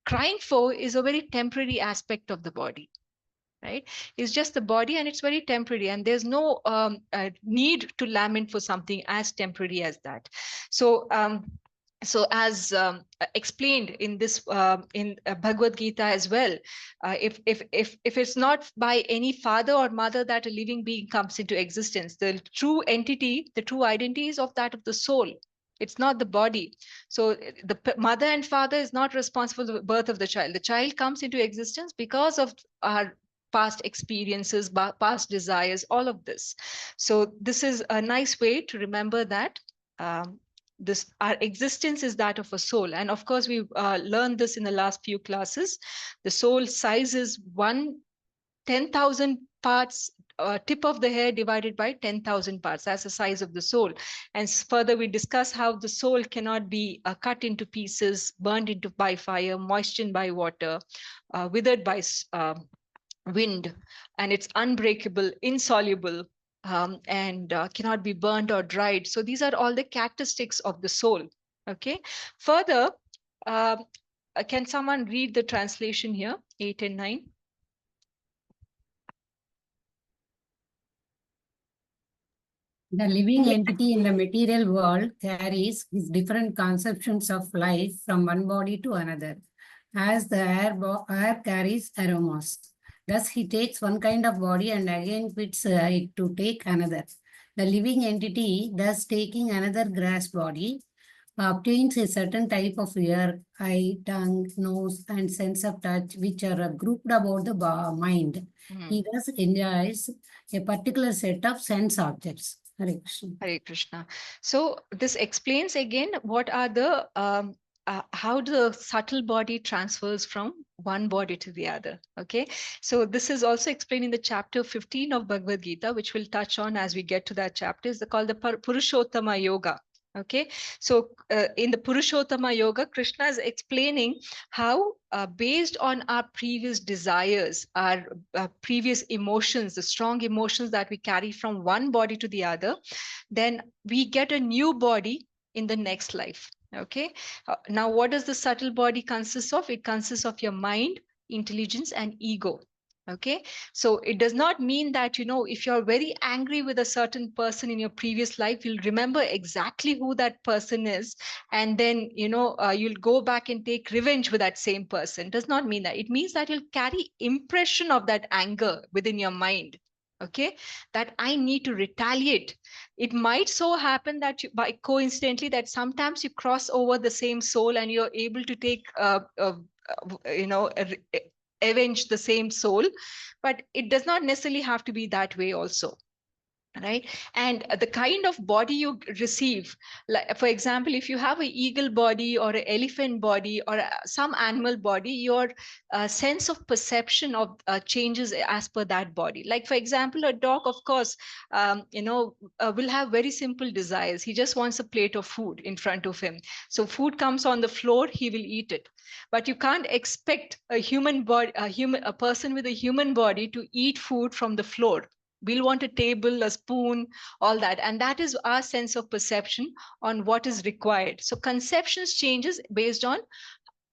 crying for is a very temporary aspect of the body, right? It's just the body and it's very temporary, and there's no need to lament for something as temporary as that. So as explained in this in Bhagavad Gita as well, if it's not by any father or mother that a living being comes into existence, the true entity, the true identity is of that of the soul. It's not the body. So the mother and father is not responsible for the birth of the child. The child comes into existence because of our past experiences, past desires, all of this. So this is a nice way to remember that our existence is that of a soul. And of course, we've learned this in the last few classes. The soul size is 10,000 parts, tip of the hair divided by 10,000 parts. That's the size of the soul. And further, we discuss how the soul cannot be cut into pieces, burned into by fire, moistened by water, withered by wind, and it's unbreakable, insoluble, and cannot be burned or dried. So these are all the characteristics of the soul. Okay. Further, can someone read the translation here, 8 and 9? The living entity in the material world carries his different conceptions of life from one body to another, as the air carries aromas. Thus, he takes one kind of body and again quits it to take another. The living entity, thus taking another grass body, obtains a certain type of ear, eye, tongue, nose, and sense of touch, which are grouped about the mind. He thus enjoys a particular set of sense objects. Hare Krishna. Hare Krishna. So this explains again what are the how the subtle body transfers from one body to the other. Okay, so this is also explained in the chapter 15 of Bhagavad Gita, which we'll touch on as we get to that chapter. Is called the Purushottama Yoga. Okay, so in the Purushottama Yoga, Krishna is explaining how based on our previous desires, our previous emotions, the strong emotions that we carry from one body to the other, then we get a new body in the next life. Okay, now what does the subtle body consist of? It consists of your mind, intelligence, and ego. Okay, so it does not mean that, if you're very angry with a certain person in your previous life, you'll remember exactly who that person is, and then you'll go back and take revenge with that same person. It does not mean that. It means that you'll carry impression of that anger within your mind. Okay, that I need to retaliate. It might so happen that by coincidentally that sometimes you cross over the same soul and you're able to take avenge the same soul, but it does not necessarily have to be that way also. Right, and the kind of body you receive, like for example, if you have an eagle body or an elephant body or some animal body, your sense of perception of changes as per that body. Like for example, a dog, of course, will have very simple desires. He just wants a plate of food in front of him, so food comes on the floor, he will eat it. But you can't expect a human body, a person with a human body to eat food from the floor. We'll want a table, a spoon, all that. And that is our sense of perception on what is required. So conceptions changes based on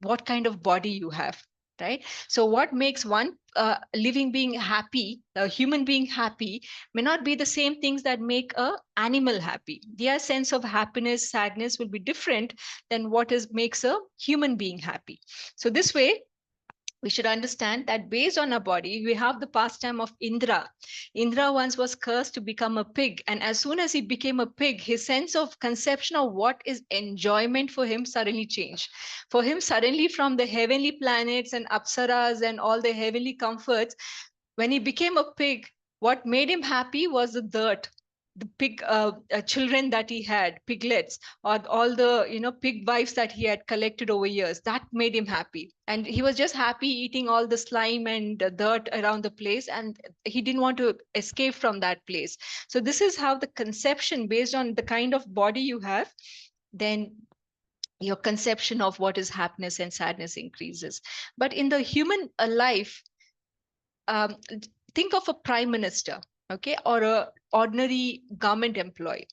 what kind of body you have, right? So what makes one living being happy, a human being happy, may not be the same things that make a animal happy. Their sense of happiness, sadness will be different than what makes a human being happy. So this way, we should understand that based on our body, we have the pastime of Indra. Indra once was cursed to become a pig. And as soon as he became a pig, his sense of conception of what is enjoyment for him suddenly changed. For him, suddenly from the heavenly planets and apsaras and all the heavenly comforts, when he became a pig, what made him happy was the dirt, the pig children that he had, piglets, or all the pig wives that he had collected over years. That made him happy, and he was just happy eating all the slime and dirt around the place, and he didn't want to escape from that place. So this is how the conception, based on the kind of body you have, then your conception of what is happiness and sadness increases. But in the human life, think of a prime minister, okay, or a ordinary government employee.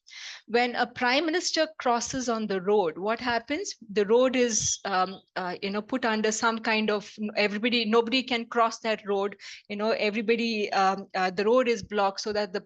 When a prime minister crosses on the road, what happens? The road is put under some kind of, nobody can cross that road. Everybody, the road is blocked so that the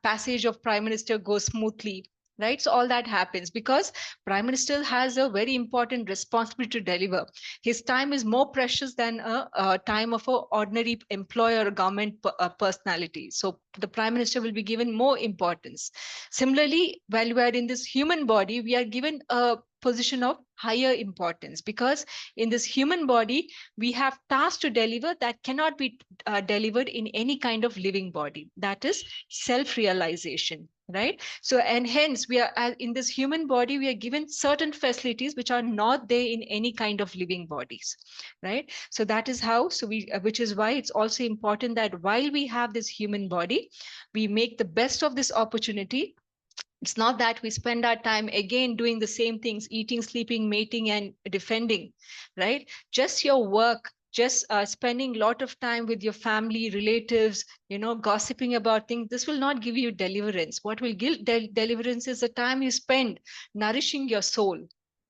passage of prime minister goes smoothly. Right, so all that happens because prime minister has a very important responsibility to deliver. His time is more precious than a time of an ordinary employer or government personality. So the prime minister will be given more importance. Similarly, while we are in this human body, we are given a position of higher importance, because in this human body, we have tasks to deliver that cannot be delivered in any kind of living body. That is self-realization. Right, so and hence we are in this human body, we are given certain facilities which are not there in any kind of living bodies. Right, so that is how, so we which is why it's also important that while we have this human body, we make the best of this opportunity. It's not that we spend our time again doing the same things, eating, sleeping, mating, and defending. Right, just your work, just spending a lot of time with your family, relatives, gossiping about things, this will not give you deliverance. What will give deliverance is the time you spend nourishing your soul.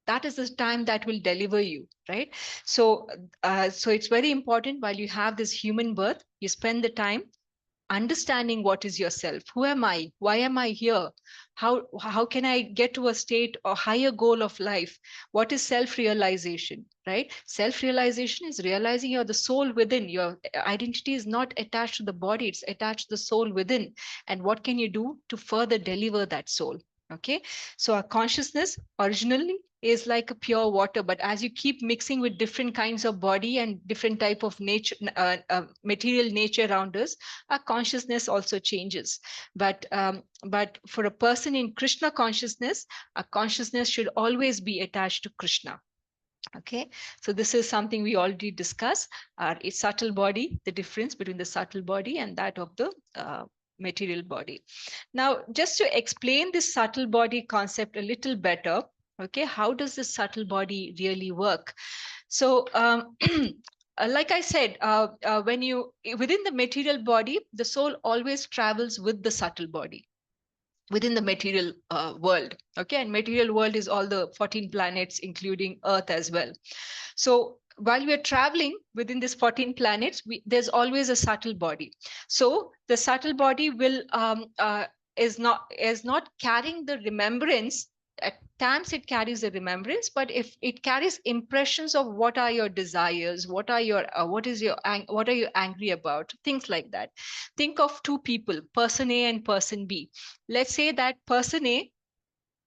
That is the time that will deliver you. Right, so it's very important, while you have this human birth, you spend the time understanding what is yourself. Who am I? Why am I here? How can I get to a state or higher goal of life? What is self-realization? Right, self-realization is realizing you're the soul within. Your identity is not attached to the body, it's attached to the soul within. And what can you do to further deliver that soul? Okay, so our consciousness originally is like a pure water, but as you keep mixing with different kinds of body and different type of nature, material nature around us, our consciousness also changes. But for a person in Krishna consciousness, our consciousness should always be attached to Krishna. Okay, so this is something we already discussed. A subtle body, the difference between the subtle body and that of the material body. Now, just to explain this subtle body concept a little better, okay, how does this subtle body really work? So, like I said, when you within the material body, the soul always travels with the subtle body within the material world. Okay, and material world is all the 14 planets, including Earth as well. So while we are traveling within these 14 planets, there's always a subtle body. So the subtle body will is not carrying the remembrance. At times it carries a remembrance, but if it carries impressions of what are your desires, what are you angry about, things like that. Think of two people, person A and person B. Let's say that person A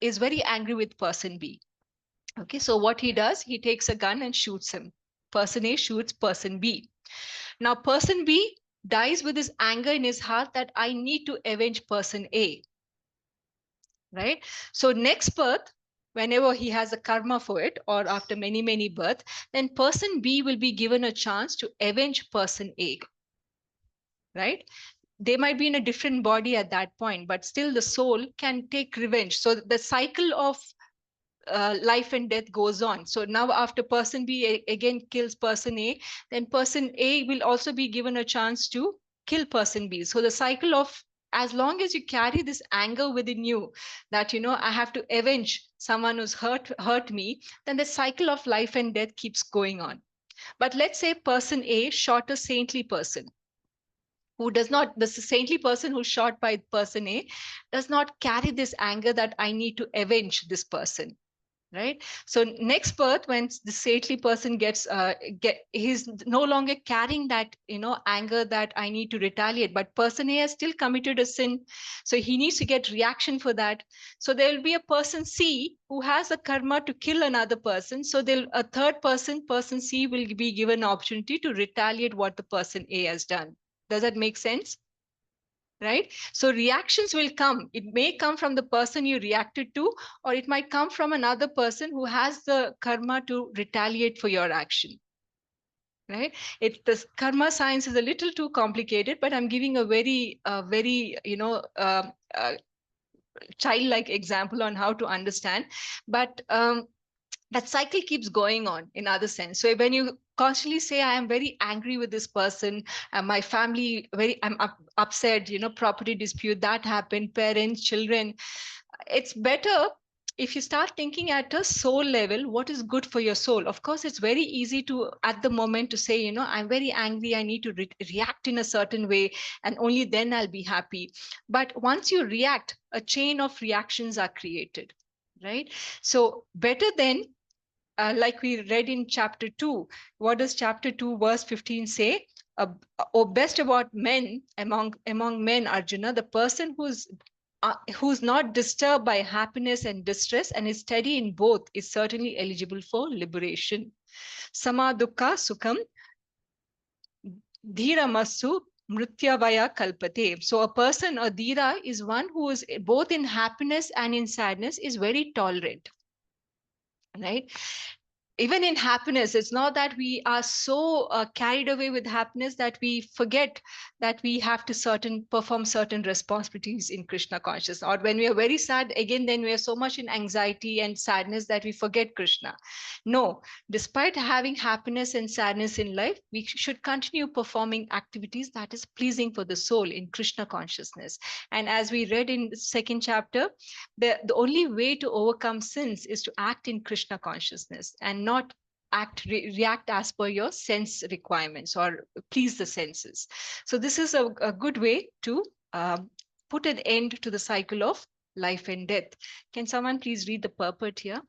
is very angry with person B. Okay, so what he does, he takes a gun and shoots him. Person A shoots person B. Now, person B dies with his anger in his heart that I need to avenge person A. Right? So, next birth, whenever he has a karma for it, or after many, many births, then person B will be given a chance to avenge person A. Right? They might be in a different body at that point, but still the soul can take revenge. So, the cycle of life and death goes on. So now after person B again kills person A, then person A will also be given a chance to kill person B. So the cycle of, as long as you carry this anger within you that, I have to avenge someone who's hurt me, then the cycle of life and death keeps going on. But let's say person A shot a saintly person who does not, the saintly person who's shot by person A does not carry this anger that I need to avenge this person. Right. So next birth, when the saintly person he's no longer carrying that, anger that I need to retaliate, but person A has still committed a sin. So he needs to get reaction for that. So there will be a person C who has a karma to kill another person. So a third person, person C, will be given an opportunity to retaliate what the person A has done. Does that make sense? Right? So reactions will come. It may come from the person you reacted to, or it might come from another person who has the karma to retaliate for your action. Right? The karma science is a little too complicated, but I'm giving a very, childlike example on how to understand. But that cycle keeps going on in other sense. So when you constantly say, I am very angry with this person, and my family, I'm upset, property dispute, that happened, parents, children, it's better if you start thinking at a soul level, what is good for your soul. Of course, it's very easy to, at the moment, to say, I'm very angry, I need to react in a certain way, and only then I'll be happy. But once you react, a chain of reactions are created, right? So better than, like we read in chapter 2, what does chapter 2 verse 15 say? Or best about men, among men, Arjuna, the person who's not disturbed by happiness and distress and is steady in both is certainly eligible for liberation. Sama dukkha sukham dhiramasu mrityavaya kalpate. So a person, a dhira, is one who is both in happiness and in sadness, is very tolerant. Right? Even in happiness, it's not that we are so carried away with happiness that we forget that we have to perform certain responsibilities in Krishna consciousness. Or when we are very sad, again, then we are so much in anxiety and sadness that we forget Krishna. No, despite having happiness and sadness in life, we should continue performing activities that is pleasing for the soul in Krishna consciousness. And as we read in the second chapter, the only way to overcome sins is to act in Krishna consciousness and not react as per your sense requirements or please the senses. So this is a good way to put an end to the cycle of life and death. Can someone please read the purport here?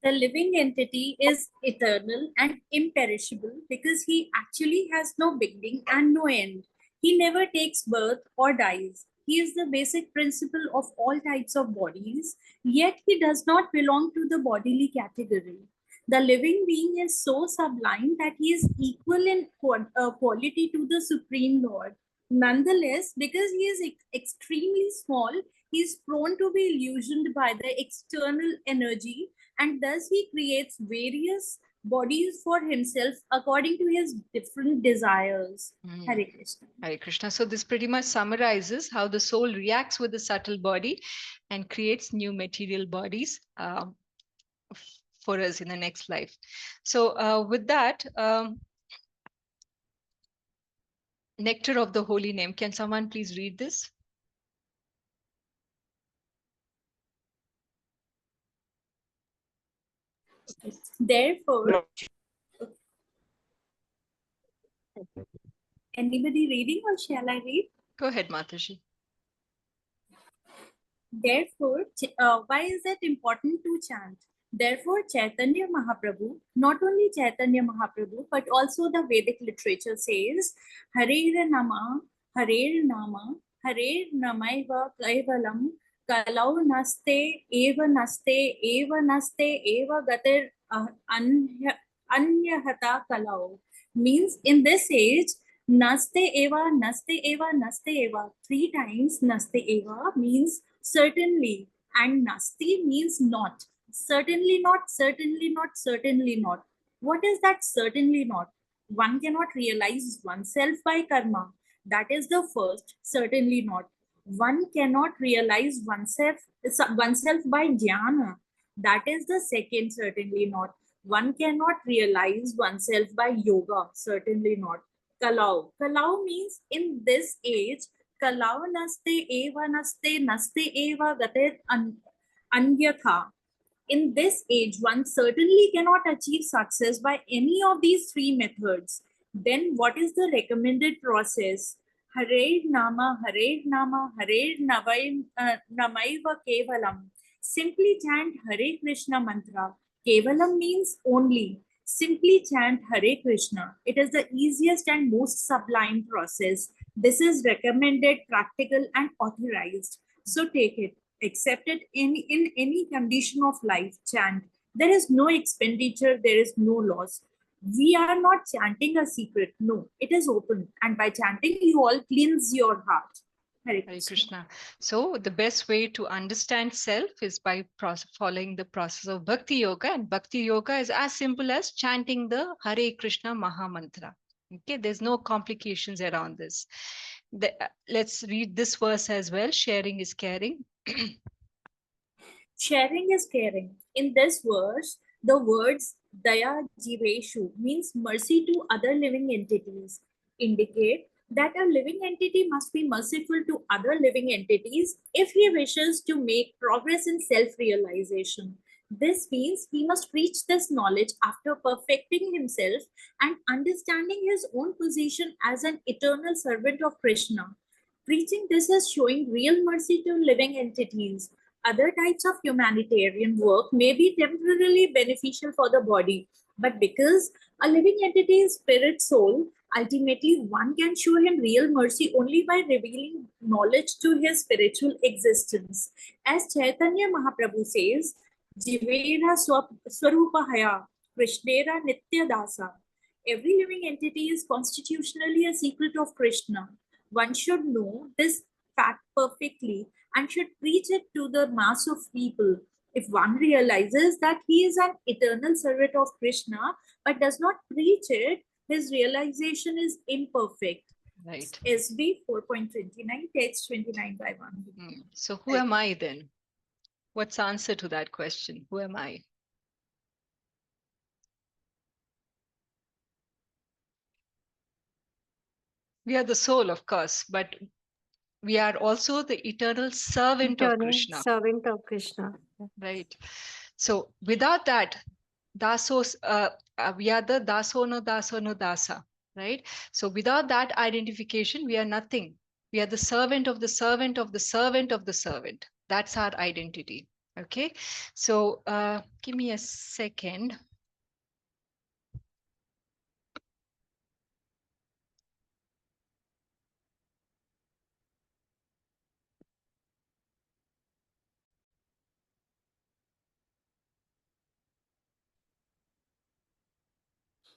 The living entity is eternal and imperishable because he actually has no beginning and no end. He never takes birth or dies. He is the basic principle of all types of bodies, yet he does not belong to the bodily category. The living being is so sublime that he is equal in quality to the Supreme Lord. Nonetheless, because he is extremely small, He's prone to be illusioned by the external energy, and thus he creates various bodies for himself according to his different desires. Hare Krishna. Hare Krishna. So this pretty much summarizes how the soul reacts with the subtle body and creates new material bodies for us in the next life. So with that, Nectar of the Holy Name. Can someone please read this? Therefore, anybody reading or shall I read? Go ahead, Mataji. Therefore, why is it important to chant? Therefore, Chaitanya Mahaprabhu, not only Chaitanya Mahaprabhu, but also the Vedic literature says, Hare Nama, Hare Nama, Hare Namaiva Kaivalam, Kalau Naste, Eva Naste, Eva Naste, Eva Gatir Anyahata Kalau. Means in this age, Naste Eva, Naste Eva, Naste Eva. 3 times Naste Eva means certainly, and Nasti means not. Certainly not, certainly not, certainly not. What is that certainly not? One cannot realize oneself by karma. That is the first, certainly not. One cannot realize oneself by jnana. That is the second, certainly not. One cannot realize oneself by yoga, certainly not. Kalau. Kalau means in this age, Kalau naste eva naste eva gatet anyatha. In this age, one certainly cannot achieve success by any of these 3 methods. Then what is the recommended process? Hare Nama, Hare Nama, Hare Namaiva Kevalam. Simply chant Hare Krishna mantra. Kevalam means only. Simply chant Hare Krishna. It is the easiest and most sublime process. This is recommended, practical, and authorized. So take it. Accept it in any condition of life. Chant. There is no expenditure. There is no loss. We are not chanting a secret. No, it is open. And by chanting, you all cleanse your heart. Hare Krishna. So the best way to understand self is by following the process of Bhakti Yoga. And Bhakti Yoga is as simple as chanting the Hare Krishna Maha Mantra. Okay, there's no complications around this. Let's read this verse as well. Sharing is caring. Sharing is caring. In this verse, the words Daya Jiveshu means mercy to other living entities indicate that a living entity must be merciful to other living entities if he wishes to make progress in self-realization. This means he must reach this knowledge after perfecting himself and understanding his own position as an eternal servant of Krishna. Preaching this is showing real mercy to living entities. Other types of humanitarian work may be temporarily beneficial for the body, but because a living entity is spirit soul, ultimately one can show him real mercy only by revealing knowledge to his spiritual existence. As Chaitanya Mahaprabhu says, Jivera Swarupahaya, Krishnera Nitya Dasa. Every living entity is constitutionally a secret of Krishna. One should know this fact perfectly and should preach it to the mass of people. If one realizes that he is an eternal servant of Krishna but does not preach it, his realization is imperfect. Right. SB 4.29, text 29 by 1. So who am I then? What's the answer to that question? Who am I? We are the soul, of course, but we are also the eternal servant of Krishna. Servant of Krishna. Right. So without that, dasos, we are the dasono dasa, right? So without that identification, we are nothing. We are the servant of the servant of the servant of the servant. That's our identity. Okay. So give me a second.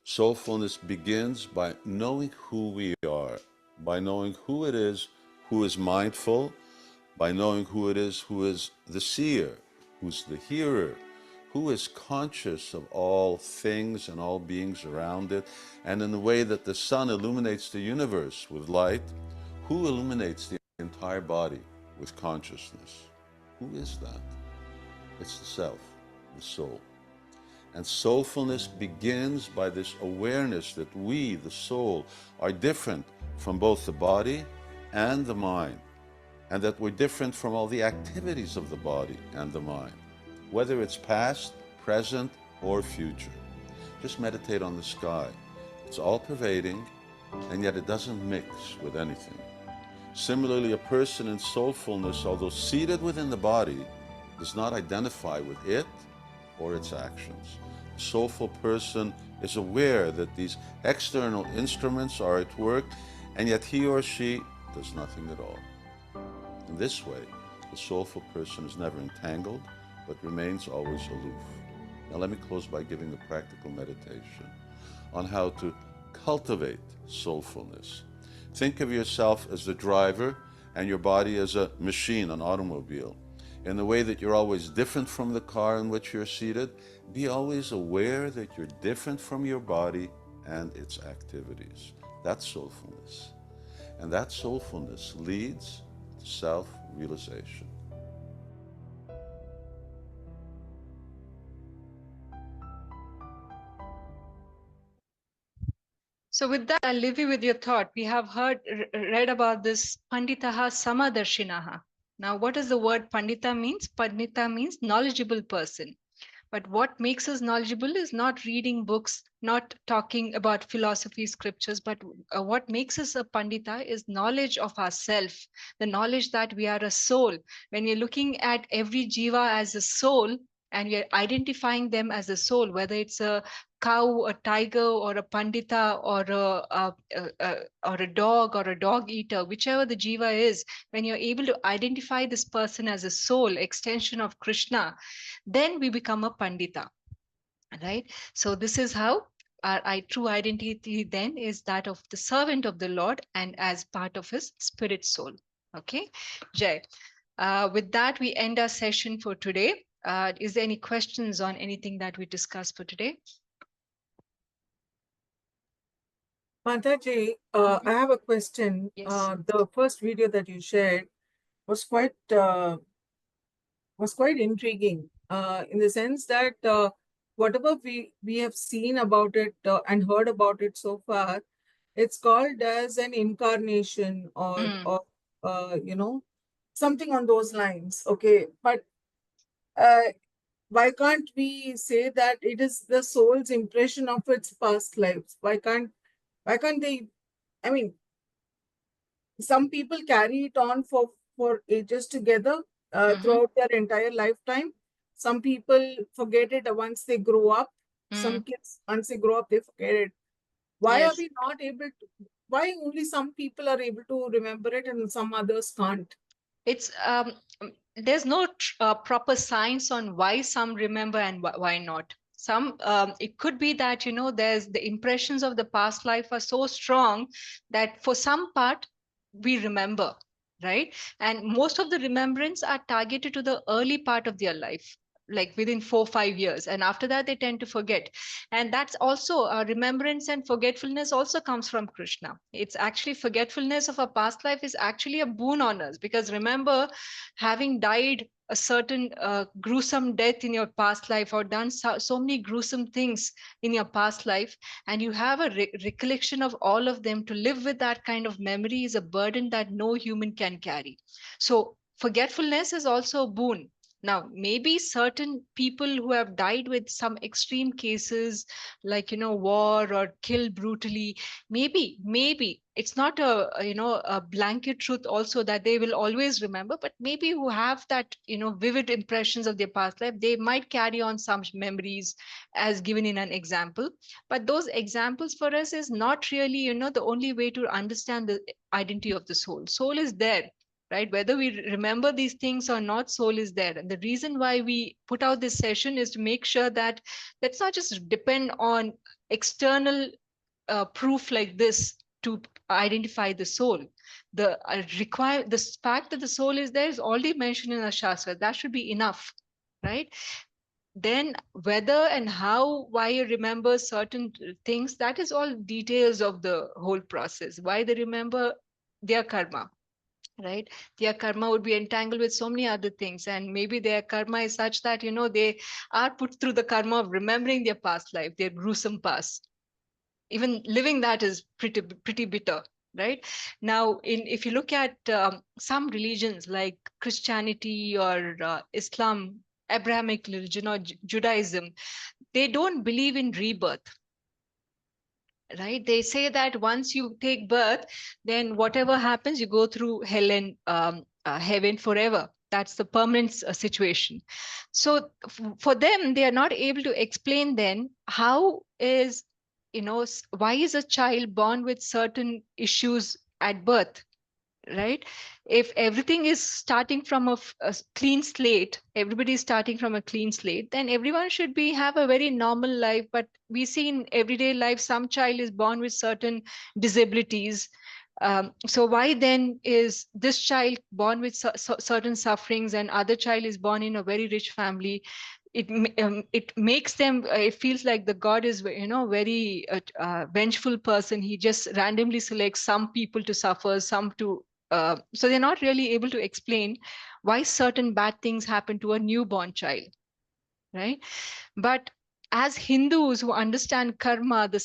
Soulfulness begins by knowing who we are, by knowing who it is who is mindful, by knowing who it is who is the seer, who's the hearer, who is conscious of all things and all beings around it, and in the way that the sun illuminates the universe with light, who illuminates the entire body with consciousness? Who is that? It's the self, the soul. And soulfulness begins by this awareness that we, the soul, are different from both the body and the mind, and that we're different from all the activities of the body and the mind, whether it's past, present, or future. Just meditate on the sky. It's all pervading, and yet it doesn't mix with anything. Similarly, a person in soulfulness, although seated within the body, does not identify with it or its actions. A soulful person is aware that these external instruments are at work, and yet he or she does nothing at all. In this way, the soulful person is never entangled, but remains always aloof. Now let me close by giving a practical meditation on how to cultivate soulfulness. Think of yourself as the driver and your body as a machine, an automobile. In the way that you're always different from the car in which you're seated, be always aware that you're different from your body and its activities. That's soulfulness. And that soulfulness leads to self-realization. So with that, I'll leave you with your thought. We have read about this Panditaha Samadarshinaha. Now, what does the word Pandita means? Pandita means knowledgeable person. But what makes us knowledgeable is not reading books, not talking about philosophy, scriptures, but what makes us a Pandita is knowledge of ourself, the knowledge that we are a soul. When we're looking at every jiva as a soul, and we are identifying them as a soul, whether it's a cow, a tiger, or a pandita, or a dog, or a dog eater, whichever the jiva is, when you're able to identify this person as a soul, extension of Krishna, then we become a pandita, right? So this is how our true identity then is that of the servant of the Lord and as part of his spirit soul. Okay, Jai. With that, we end our session for today. Is there any questions on anything that we discussed for today? Mataji, I have a question. Yes. The first video that you shared was quite intriguing in the sense that whatever we have seen about it and heard about it so far, it's called as an incarnation or you know, something on those lines. Okay, but why can't we say that it is the soul's impression of its past lives? Why can't they? I mean, some people carry it on for ages together throughout their entire lifetime. Some people forget it once they grow up. Some kids, once they grow up, they forget it. Why are we not able to? Why only some people are able to remember it and some others can't? It's there's no proper science on why some remember and why not. Some it could be that, you know, there's the impressions of the past life are so strong that for some part we remember, right? And most of the remembrance are targeted to the early part of their life, like within 4-5 years, and after that they tend to forget. And that's also remembrance and forgetfulness also comes from Krishna. It's actually forgetfulness of a past life is actually a boon on us, because remember, having died a certain gruesome death in your past life or done so many gruesome things in your past life, and you have a recollection of all of them, to live with that kind of memory is a burden that no human can carry. So forgetfulness is also a boon. Now, maybe certain people who have died with some extreme cases, like, you know, war or killed brutally, maybe it's not a blanket truth also that they will always remember, but maybe who have that, you know, vivid impressions of their past life, they might carry on some memories as given in an example. But those examples for us is not really, you know, the only way to understand the identity of the soul. Soul is there, right? Whether we remember these things or not, soul is there. And the reason why we put out this session is to make sure that let's not just depend on external proof like this to identify the soul. The the fact that the soul is there is already mentioned in the Shastra. That should be enough, right? Then whether and how, why you remember certain things, that is all details of the whole process. Why they remember their karma, right? Their karma would be entangled with so many other things, and maybe their karma is such that they are put through the karma of remembering their past life, their gruesome past. Even living that is pretty bitter, right? Now, if you look at some religions like Christianity or Islam, Abrahamic religion, or Judaism, they don't believe in rebirth, right? They say that once you take birth, then whatever happens, you go through hell and heaven forever. That's the permanent situation. So for them, they are not able to explain then how is, why is a child born with certain issues at birth, right? If everything is starting from a clean slate, everybody is starting from a clean slate, then everyone should be have a very normal life. But we see in everyday life some child is born with certain disabilities. So why then is this child born with certain sufferings and other child is born in a very rich family? It makes them, it feels like the God is very vengeful person. He just randomly selects some people to suffer, some to so they're not really able to explain why certain bad things happen to a newborn child, right? But as Hindus who understand karma, the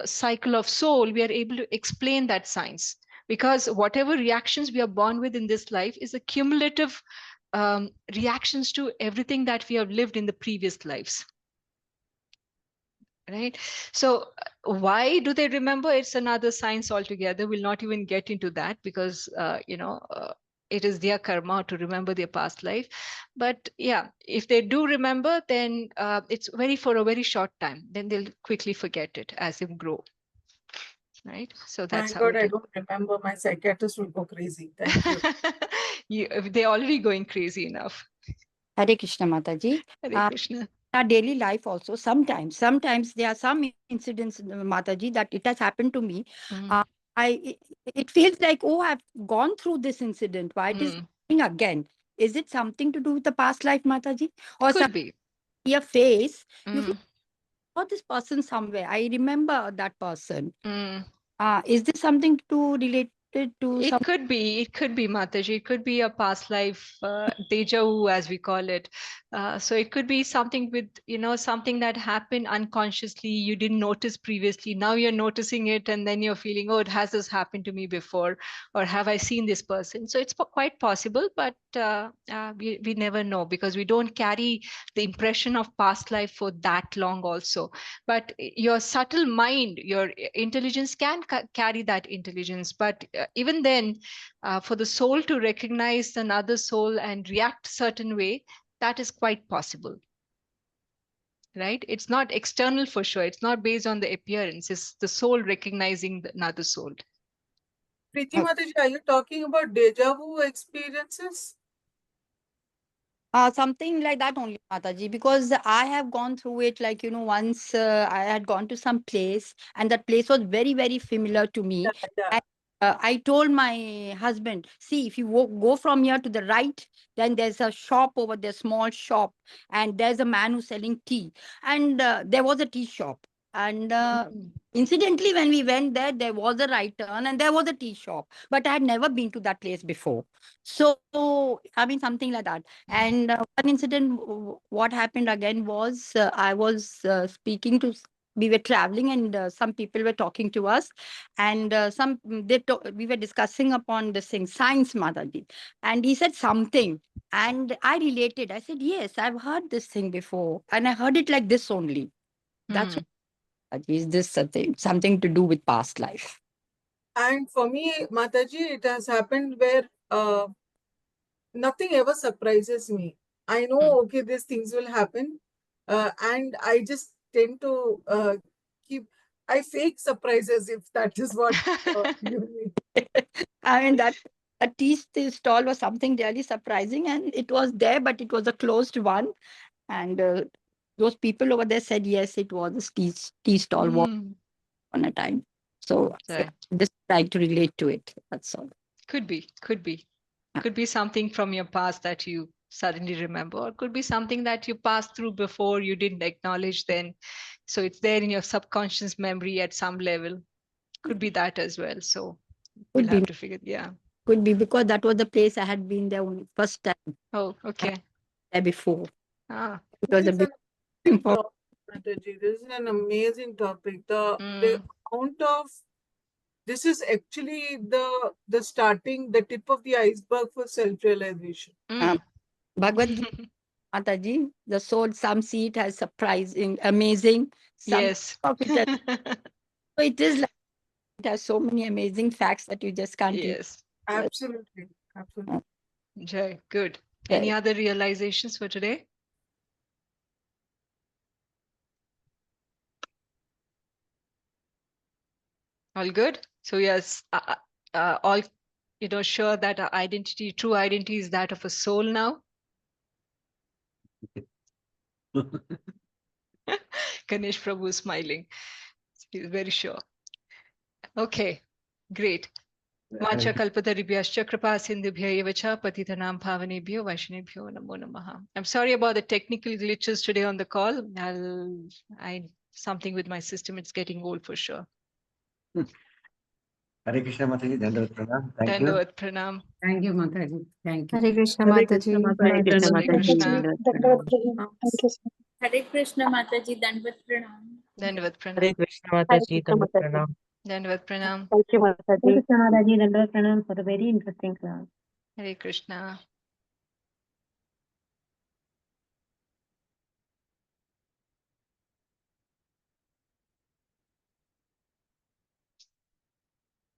cycle of soul, we are able to explain that science, because whatever reactions we are born with in this life is a cumulative reactions to everything that we have lived in the previous lives, right? So why do they remember? It's another science altogether. We'll not even get into that, because it is their karma to remember their past life. But yeah, if they do remember, then it's for a very short time, then they'll quickly forget it as they grow, right? So that's Thank how God it I is. don't remember. My psychiatrist will go crazy. Thank you. They're already going crazy enough. Hare Krishna Mataji. Hare Krishna. Our daily life also, sometimes there are some incidents, Mataji, that it has happened to me. It feels like, oh, I've gone through this incident. Why it is happening again? Is it something to do with the past life, Mataji? Or could be your face, you feel, oh, this person somewhere. I remember that person. Is this something to relate to? It could be, Mataji. It could be a past life deja vu, as we call it. So it could be something with, something that happened unconsciously. You didn't notice previously. Now you're noticing it, and then you're feeling, oh, has this happened to me before? Or have I seen this person? So it's quite possible, but we never know, because we don't carry the impression of past life for that long also. But your subtle mind, your intelligence can carry that intelligence. But even then, for the soul to recognize another soul and react certain way, that is quite possible, right? It's not external for sure. It's not based on the appearance. It's the soul recognizing another soul. Preeti Mataji, are you talking about deja vu experiences? Something like that only, Mataji, because I have gone through it. Like, once I had gone to some place, and that place was very, very familiar to me. And, I told my husband, see, if you go from here to the right, then there's a shop over there, small shop, and there's a man who's selling tea. And there was a tea shop. And incidentally, when we went there was a right turn and there was a tea shop. But I had never been to that place before. So, I mean, something like that. And one incident, what happened again was, I was speaking to, we were traveling, and some people were talking to us, and we were discussing upon this thing, science, Mataji. And he said something, and I related. I said, yes, I've heard this thing before, and I heard it like this only. That's what, is this something to do with past life? And for me, Mataji, it has happened where nothing ever surprises me. I know, okay, these things will happen. And I just tend to I fake surprises, if that is what you mean. I mean, that a tea stall was something really surprising, and it was there, but it was a closed one. And those people over there said, yes, it was a tea stall on a time. So Right. just trying to relate to it. That's all. Could be. Could be something from your past that you suddenly remember, or could be something that you passed through before you didn't acknowledge then. So it's there in your subconscious memory at some level. Could be that as well. So we'll have to figure. Yeah. Could be because that was the place I had been there only first time. Oh, okay. There before. Ah. It was a bit important. Mataji, this is an amazing topic. The amount of this is actually the starting, the tip of the iceberg for self-realization. Bhagavad Gita, Mataji, the soul, some see it as surprising, amazing. Some Yes. of it as, so it is like it has so many amazing facts that you just can't. Yes. Absolutely. Jai, good. Any other realizations for today? All good. So yes, all sure that our identity, true identity, is that of a soul now. Ganesh Prabhu is smiling. He's very sure. Okay, great. Vancha kalpataribhyascha kripa sindhubhya eva cha patitanam bhavanebhyo vaishnebhyo namo namaha. I'm sorry about the technical glitches today on the call. Something with my system, it's getting old for sure. Hare Krishna Mataji, Dandavat Pranam. Thank you. Dandavat Pranam. Thank you, Mataji. Thank you. Hare Krishna Hare Mataji. Krishna Hare Krishna Mataji. Mataji. Thank you, sir. Hare Krishna Mataji, Dandavat Pranam. Dandavat Hare Pranam. Krishna Mataji, Dandavat Pranam. Dandavat Pranam. Thank you, Mataji. Krishna Mataji, Dandavat Pranam for a very interesting class. Hare Krishna.